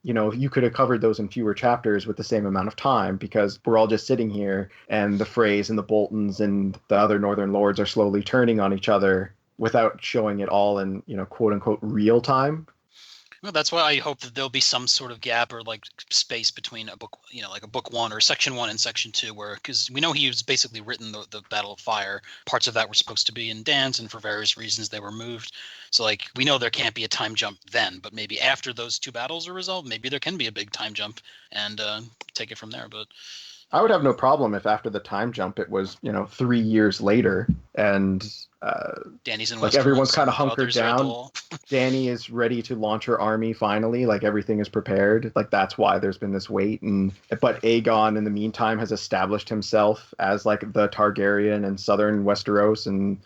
S1: you could have covered those in fewer chapters with the same amount of time, because we're all just sitting here and the Freys and the Boltons and the other Northern Lords are slowly turning on each other without showing it all in, quote unquote, real time.
S2: Well, that's why I hope that there'll be some sort of gap or like space between a book, like a book 1 or section 1 and section 2, because we know he's basically written the Battle of Fire. Parts of that were supposed to be in Dan's, and for various reasons they were moved. So like we know there can't be a time jump then, but maybe after those 2 battles are resolved, maybe there can be a big time jump and take it from there. But
S1: I would have no problem if after the time jump it was 3 years later and
S2: Dany's in
S1: like
S2: Westeros,
S1: everyone's kind of hunkered down. Dany is ready to launch her army finally, like everything is prepared. Like that's why there's been this wait. But Aegon in the meantime has established himself as like the Targaryen in southern Westeros, and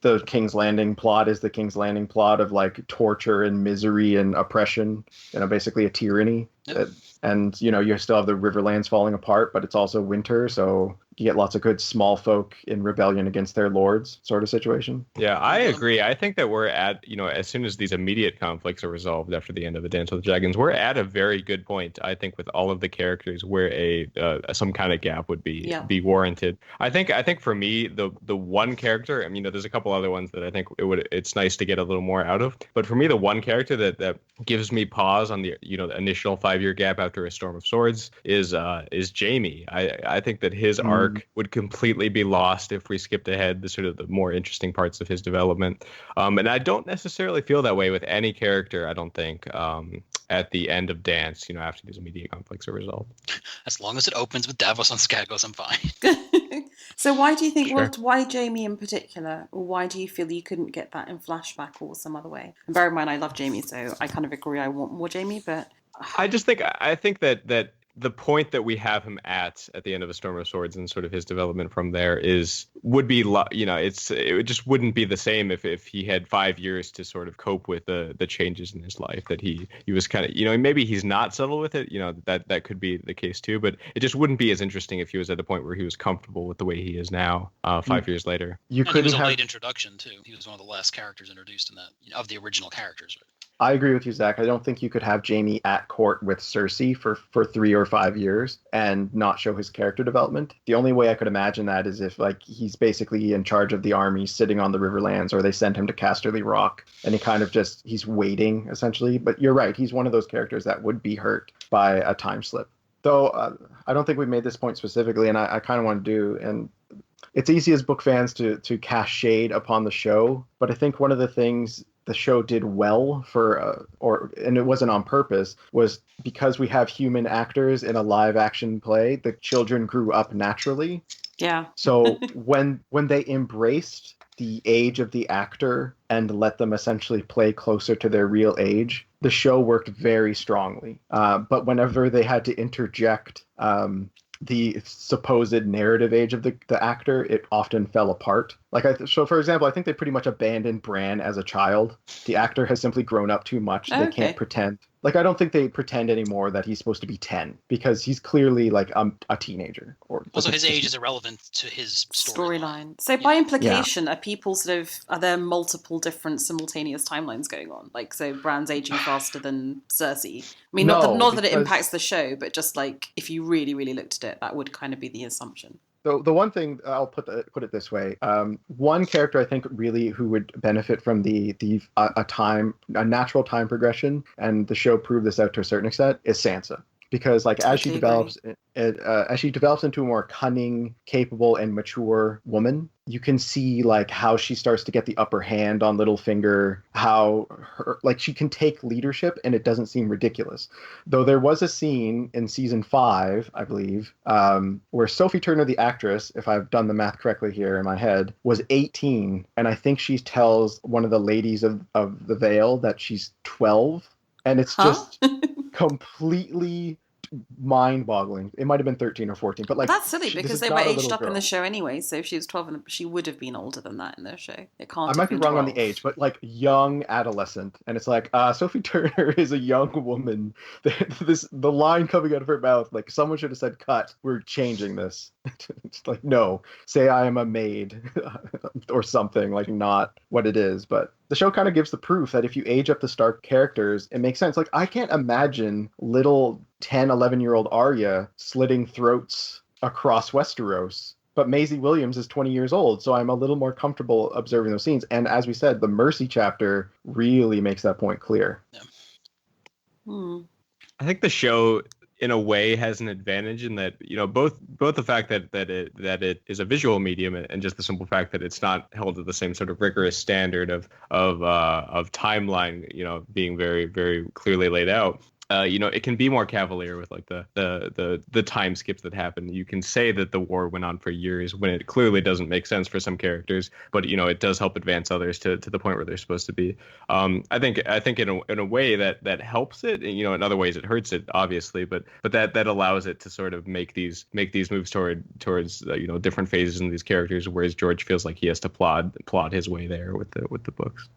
S1: the King's Landing plot is the King's Landing plot of like torture and misery and oppression, basically a tyranny.
S2: Yep.
S1: And you still have the Riverlands falling apart, but it's also winter, so you get lots of good small folk in rebellion against their lords sort of situation.
S3: Yeah, I agree. I think that we're at, as soon as these immediate conflicts are resolved after the end of A Dance with Dragons, we're at a very good point, I think, with all of the characters where some kind of gap would be warranted. I think for me, the one character, there's a couple other ones that I think it's nice to get a little more out of. But for me, the one character that gives me pause on the the initial 5-year gap after A Storm of Swords is Jaime. I think that his arc arc would completely be lost if we skipped ahead the sort of the more interesting parts of his development. And I don't necessarily feel that way with any character, I don't think, at the end of Dance, after these immediate conflicts are resolved.
S2: As long as it opens with Davos on Skagos, I'm fine.
S4: So why do you think,
S3: Sure.
S4: why Jaime in particular? Or why do you feel you couldn't get that in flashback or some other way? And bear in mind, I love Jaime, so I kind of agree I want more Jaime, but...
S3: I think that the point that we have him at the end of A Storm of Swords and sort of his development from there would be, it just wouldn't be the same if he had 5 years to sort of cope with the changes in his life, that he was kind of, maybe he's not subtle with it, that could be the case too, but it just wouldn't be as interesting if he was at the point where he was comfortable with the way he is now 5 years later.
S2: He was a late introduction too. He was one of the last characters introduced in that, of the original characters.
S1: I agree with you, Zach. I don't think you could have Jaime at court with Cersei for 3 or 5 years and not show his character development. The only way I could imagine that is if he's basically in charge of the army sitting on the Riverlands, or they send him to Casterly Rock and he's waiting essentially. But you're right. He's one of those characters that would be hurt by a time slip. Though I don't think we made this point specifically, and I kind of want to do, and it's easy as book fans to cast shade upon the show, but I think one of the things the show did well and it wasn't on purpose, was because we have human actors in a live action play, the children grew up naturally.
S4: Yeah.
S1: So when they embraced the age of the actor and let them essentially play closer to their real age, the show worked very strongly. But whenever they had to interject the supposed narrative age of the actor, it often fell apart. So for example, I think they pretty much abandoned Bran as a child. The actor has simply grown up too much. They can't pretend. I don't think they pretend anymore that he's supposed to be 10, because he's clearly a teenager.
S2: Also, his age is irrelevant to his storyline.
S4: So by implication, are there multiple different simultaneous timelines going on? So Bran's aging faster than Cersei. I mean, not that it impacts the show, but just if you really, really looked at it, that would kind of be the assumption.
S1: So the one thing, I'll put it this way, one character I think really who would benefit from a natural time progression, and the show proved this out to a certain extent, is Sansa. Because as she develops into a more cunning, capable, and mature woman, you can see how she starts to get the upper hand on Littlefinger, how she can take leadership and it doesn't seem ridiculous. Though there was a scene in season 5, I believe, where Sophie Turner, the actress, if I've done the math correctly here in my head, was 18, and I think she tells one of the ladies of the Vale that she's 12, and it's just completely mind-boggling. It might have been 13 or 14, but
S4: that's silly because they were aged up in the show anyway. So if she was 12, she would have been older than that in the show. It can't. I
S1: might be wrong on the age, but young adolescent, and it's Sophie Turner is a young woman. The line coming out of her mouth, someone should have said, "Cut. We're changing this." It's no, say I am a maid or something, not what it is. But the show kind of gives the proof that if you age up the Stark characters, it makes sense. I can't imagine little 10, 11-year-old Arya slitting throats across Westeros. But Maisie Williams is 20 years old, so I'm a little more comfortable observing those scenes. And as we said, the Mercy chapter really makes that point clear.
S2: Yeah.
S3: I think the show, in a way, has an advantage in that, both the fact that it is a visual medium, and just the simple fact that it's not held to the same sort of rigorous standard of timeline, being very, very clearly laid out. It can be more cavalier with the time skips that happen. You can say that the war went on for years when it clearly doesn't make sense for some characters, but it does help advance others to the point where they're supposed to be. I think in a way that helps it. In other ways it hurts it, obviously, but that allows it to sort of make these moves towards different phases in these characters, whereas George feels like he has to plod his way there with the books.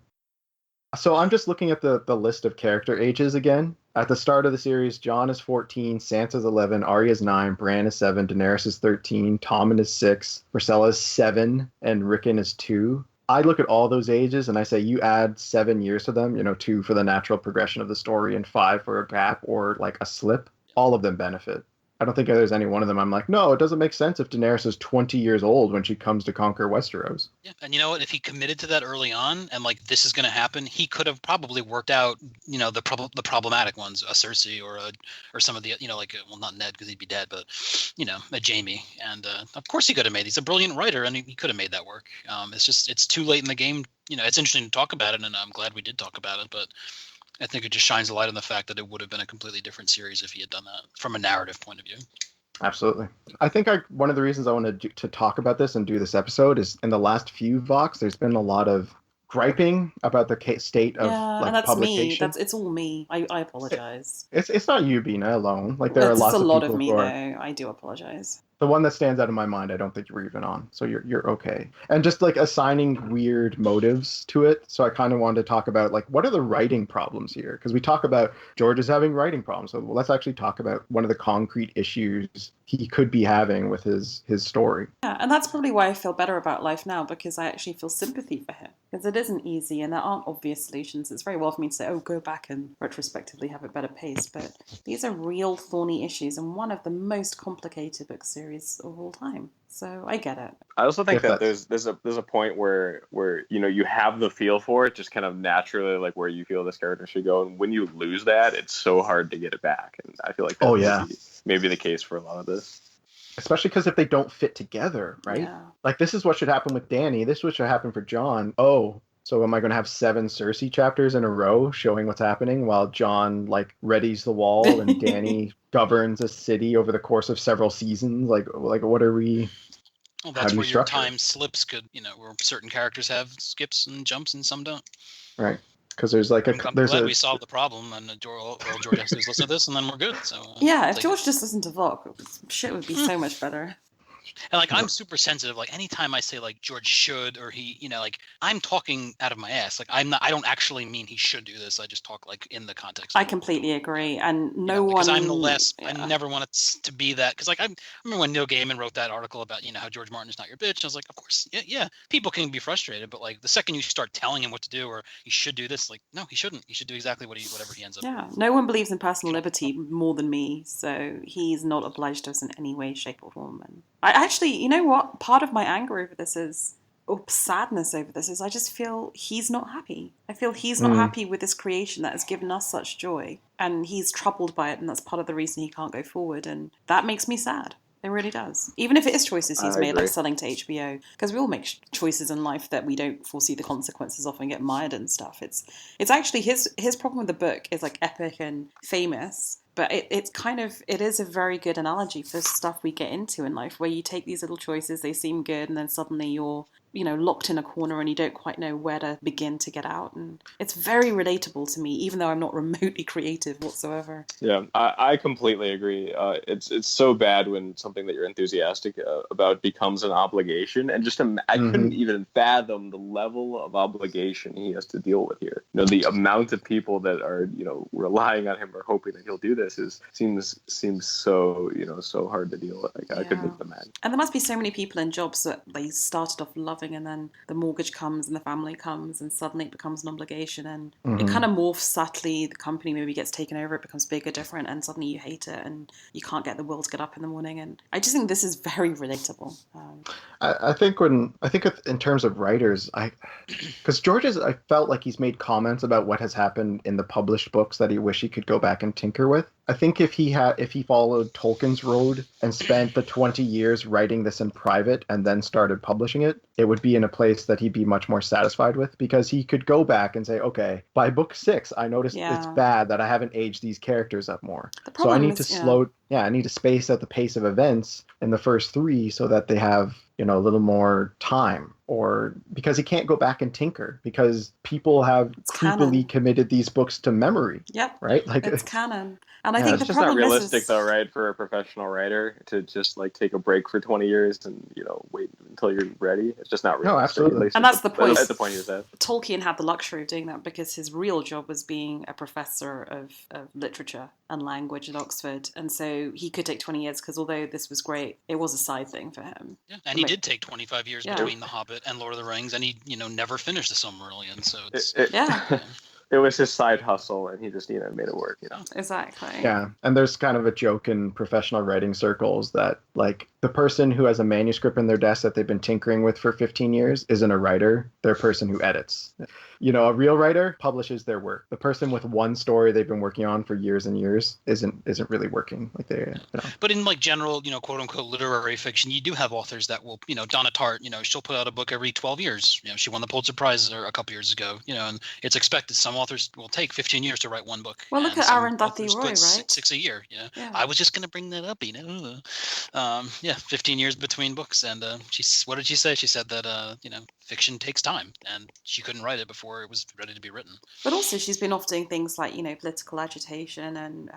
S1: So I'm just looking at the list of character ages again. At the start of the series, Jon is 14, Sansa's 11, Arya's 9, Bran is 7, Daenerys is 13, Tommen is 6, Myrcella is 7, and Rickon is 2. I look at all those ages and I say you add 7 years to them, 2 for the natural progression of the story and 5 for a gap or a slip. All of them benefit. I I don't think there's any one of them I'm like, no, it doesn't make sense if Daenerys is 20 years old when she comes to conquer Westeros.
S2: Yeah, and you know what? If he committed to that early on, and like this is going to happen, he could have probably worked out, the problematic ones, a Cersei or some of the, well, not Ned because he'd be dead, but a Jaime, and of course he could have made. He's a brilliant writer, and he could have made that work. It's too late in the game. It's interesting to talk about it, and I'm glad we did talk about it, but I think it just shines a light on the fact that it would have been a completely different series if he had done that from a narrative point of view.
S1: Absolutely. I think one of the reasons I wanted to talk about this and do this episode is in the last few Vox, there's been a lot of griping about the state of
S4: and that's
S1: publication.
S4: It's all me. I apologize.
S1: It's not you, Bina, alone. Like there are lots of people.
S4: It's a lot of me, though. I do apologize.
S1: The one that stands out in my mind, I don't think you were even on, so you're okay. And just like assigning weird motives to it. So I kind of wanted to talk about like what are the writing problems here? Because we talk about George is having writing problems. So let's actually talk about one of the concrete issues he could be having with his story.
S4: Yeah, and that's probably why I feel better about life now, because I actually feel sympathy for him. Because it isn't easy and there aren't obvious solutions. It's very well for me to say, oh, go back and retrospectively have a better pace. But these are real thorny issues and one of the most complicated book series of all time. So I get it.
S3: I also think that there's a point where you have the feel for it, just kind of naturally, like where you feel this character should go, and when you lose that, it's so hard to get it back. And I feel like that's maybe the case for a lot of this.
S1: Especially because if they don't fit together, right?
S4: Yeah.
S1: Like this is what should happen with Dany. This is what should happen for John. Oh, so am I going to have 7 Cersei chapters in a row showing what's happening while John like readies the wall and Dany governs a city over the course of several seasons? Like what are we?
S2: Well, that's where your time slips could, where certain characters have skips and jumps and some don't.
S1: Right. Because there's like
S2: I'm glad we solved the problem, and George has to listen to this, and then we're good. So
S4: if George just listened to Vox, shit would be so much better.
S2: And like I'm super sensitive. Like anytime I say like George should or he, like I'm talking out of my ass. Like I don't actually mean he should do this. I just talk like in the context.
S4: I completely agree, and
S2: because I'm the less. Yeah. I never want it to be that. Because like I remember when Neil Gaiman wrote that article about how George Martin is not your bitch. I was like, of course, yeah. People can be frustrated, but like the second you start telling him what to do or he should do this, like no, he shouldn't. He should do exactly whatever he ends up.
S4: Yeah, no one believes in personal liberty more than me, so he's not obliged to us in any way, shape, or form. And I actually, you know what? Part of my anger over this is, or sadness over this is, I just feel he's not happy. I feel he's not happy with this creation that has given us such joy. And he's troubled by it, and that's part of the reason he can't go forward. And that makes me sad. It really does. Even if it is choices he's made, like selling to HBO. Because we all make choices in life that we don't foresee the consequences of and get mired and stuff. It's actually his problem with the book is like epic and famous. But it is a very good analogy for stuff we get into in life, where you take these little choices, they seem good, and then suddenly you're, locked in a corner and you don't quite know where to begin to get out. And it's very relatable to me, even though I'm not remotely creative whatsoever.
S3: Yeah, I completely agree. It's so bad when something that you're enthusiastic about becomes an obligation, and just I couldn't even fathom the level of obligation he has to deal with here. The amount of people that are relying on him or hoping that he'll do this seems so so hard to deal with. Like, I couldn't even imagine.
S4: And there must be so many people in jobs that they started off loving, and then the mortgage comes and the family comes, and suddenly it becomes an obligation, and it kind of morphs subtly. The company maybe gets taken over, it becomes bigger, different, and suddenly you hate it, and you can't get the will to get up in the morning. And I just think this is very relatable.
S1: I think in terms of writers, because I felt like he's made comments about what has happened in the published books that he wish he could go back and tinker with. I think if he followed Tolkien's road and spent the 20 years writing this in private and then started publishing it, it would be in a place that he'd be much more satisfied with, because he could go back and say, okay, by book 6, I noticed it's bad that I haven't aged these characters up more. So I need to I need to space out the pace of events in the first 3 so that they have, a little more time, or because he can't go back and tinker because people have creepily committed these books to memory.
S4: Yep.
S1: Right? Like
S4: it's canon. And I think
S3: it's just not realistic, though, right, for a professional writer to just like take a break for 20 years and wait until you're ready. It's just not realistic.
S1: No, absolutely.
S4: And that's the point.
S3: That's the point he said.
S4: Tolkien had the luxury of doing that because his real job was being a professor of literature and language at Oxford, and so he could take 20 years because although this was great, it was a side thing for him.
S2: Yeah, and he did take 25 years between The Hobbit and Lord of the Rings, and he never finished The Silmarillion. So it's
S5: it was his side hustle, and he just made it work.
S4: Exactly.
S1: Yeah, and there's kind of a joke in professional writing circles that like the person who has a manuscript in their desk that they've been tinkering with for 15 years isn't a writer. They're a person who edits. A real writer publishes their work. The person with one story they've been working on for years and years isn't really working. Like
S2: But in like general, quote unquote literary fiction, you do have authors that will, Donna Tartt, she'll put out a book every 12 years. She won the Pulitzer Prize a couple years ago, and it's expected. Some authors will take 15 years to write one book.
S4: Well, look at Arundhati Roy, right?
S2: Six a year.
S4: Yeah.
S2: I was just going to bring that up, 15 years between books. And what did she say? She said that, fiction takes time, and she couldn't write it before it was ready to be written.
S4: But also she's been off doing things like, political agitation and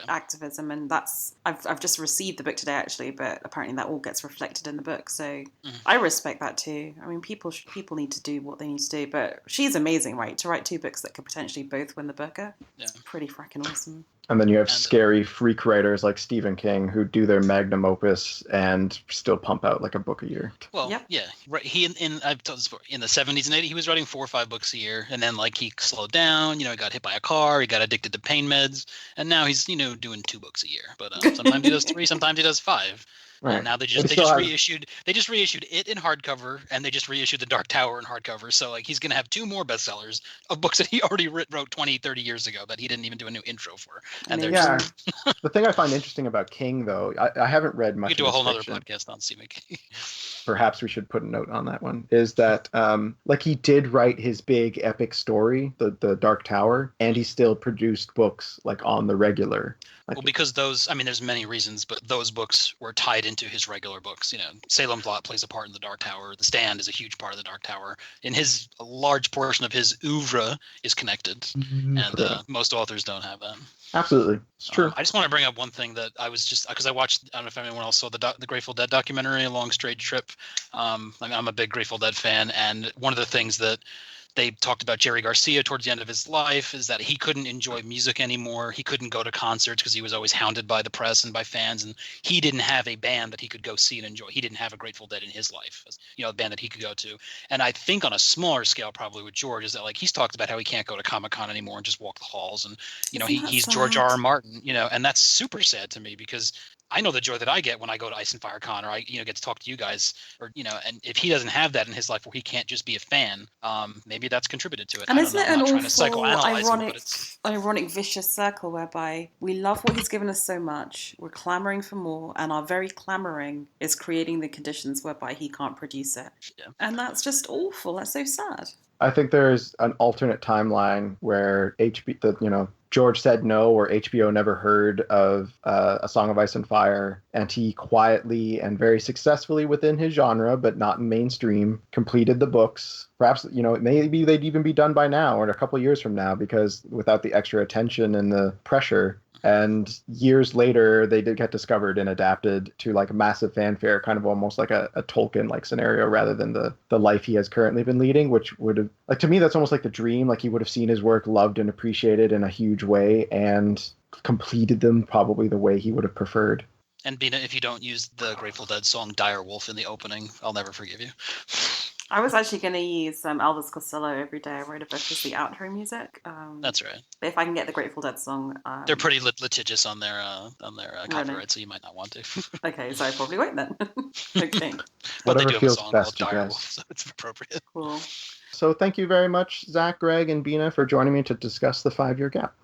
S4: activism, and that's I've just received the book today actually, but apparently that all gets reflected in the book. So I respect that too. I mean, people need to do what they need to do, but she's amazing, right? To write 2 books that could potentially both win the Booker. It's pretty freaking awesome.
S1: And then you have scary freak writers like Stephen King who do their magnum opus and still pump out like a book a year.
S2: Well, yeah, right. I've told this before, in the 70s and 80s, he was writing 4 or 5 books a year, and then like he slowed down. He got hit by a car, he got addicted to pain meds, and now he's doing 2 books a year. But sometimes he does 3, sometimes he does 5.
S1: Right.
S2: And now they just reissued it in hardcover, and they just reissued the Dark Tower in hardcover. So like he's gonna have 2 more bestsellers of books that he already wrote 20, 30 years ago that he didn't even do a new intro for. And
S1: the thing I find interesting about King, though, I haven't read much.
S2: We could do a whole other
S1: fiction.
S2: podcast on Stephen King.
S1: Perhaps we should put a note on that one. Is that like he did write his big epic story, the Dark Tower, and he still produced books like on the regular.
S2: Well, because those, there's many reasons, but those books were tied into his regular books. Salem's Lot plays a part in the Dark Tower. The Stand is a huge part of the Dark Tower. A large portion of his oeuvre is connected, and most authors don't have that.
S1: Absolutely, it's true.
S2: I just want to bring up one thing that I was just because I watched. I don't know if anyone else saw the Grateful Dead documentary, A Long Straight Trip. I'm a big Grateful Dead fan, and one of the things that they talked about Jerry Garcia towards the end of his life is that he couldn't enjoy music anymore. He couldn't go to concerts because he was always hounded by the press and by fans, and he didn't have a band that he could go see and enjoy. He didn't have a Grateful Dead in his life, a band that he could go to. And I think on a smaller scale, probably with George, is that like he's talked about how he can't go to Comic-Con anymore and just walk the halls, and he's sad? George R.R. Martin, and that's super sad to me because I know the joy that I get when I go to Ice and Fire Con, or I get to talk to you guys, or and if he doesn't have that in his life where he can't just be a fan, maybe that's contributed to it.
S4: And isn't it an awful, ironic, vicious circle whereby we love what he's given us so much, we're clamoring for more, and our very clamoring is creating the conditions whereby he can't produce it. Yeah. And that's just awful. That's so sad.
S1: I think there's an alternate timeline where George said no, or HBO never heard of A Song of Ice and Fire, and he quietly and very successfully within his genre, but not in mainstream, completed the books. Perhaps, maybe they'd even be done by now or in a couple of years from now, because without the extra attention and the pressure. And years later, they did get discovered and adapted to like a massive fanfare, kind of almost like a Tolkien-like scenario rather than the life he has currently been leading, which would have, like, to me, that's almost like the dream. Like he would have seen his work loved and appreciated in a huge way and completed them probably the way he would have preferred.
S2: And Bina, if you don't use the Grateful Dead song Dire Wolf in the opening, I'll never forgive you.
S4: I was actually going to use Elvis Costello Every Day I Wrote a Book as the outro music.
S2: That's right.
S4: But if I can get the Grateful Dead song...
S2: they're pretty litigious on their copyright, so you might not want to.
S4: Okay, so I probably won't then. Okay.
S2: But
S1: Whatever
S2: they do have a song called Dire Wolf, so it's appropriate.
S4: Cool.
S1: So thank you very much, Zach, Greg, and Bina for joining me to discuss the 5-year gap.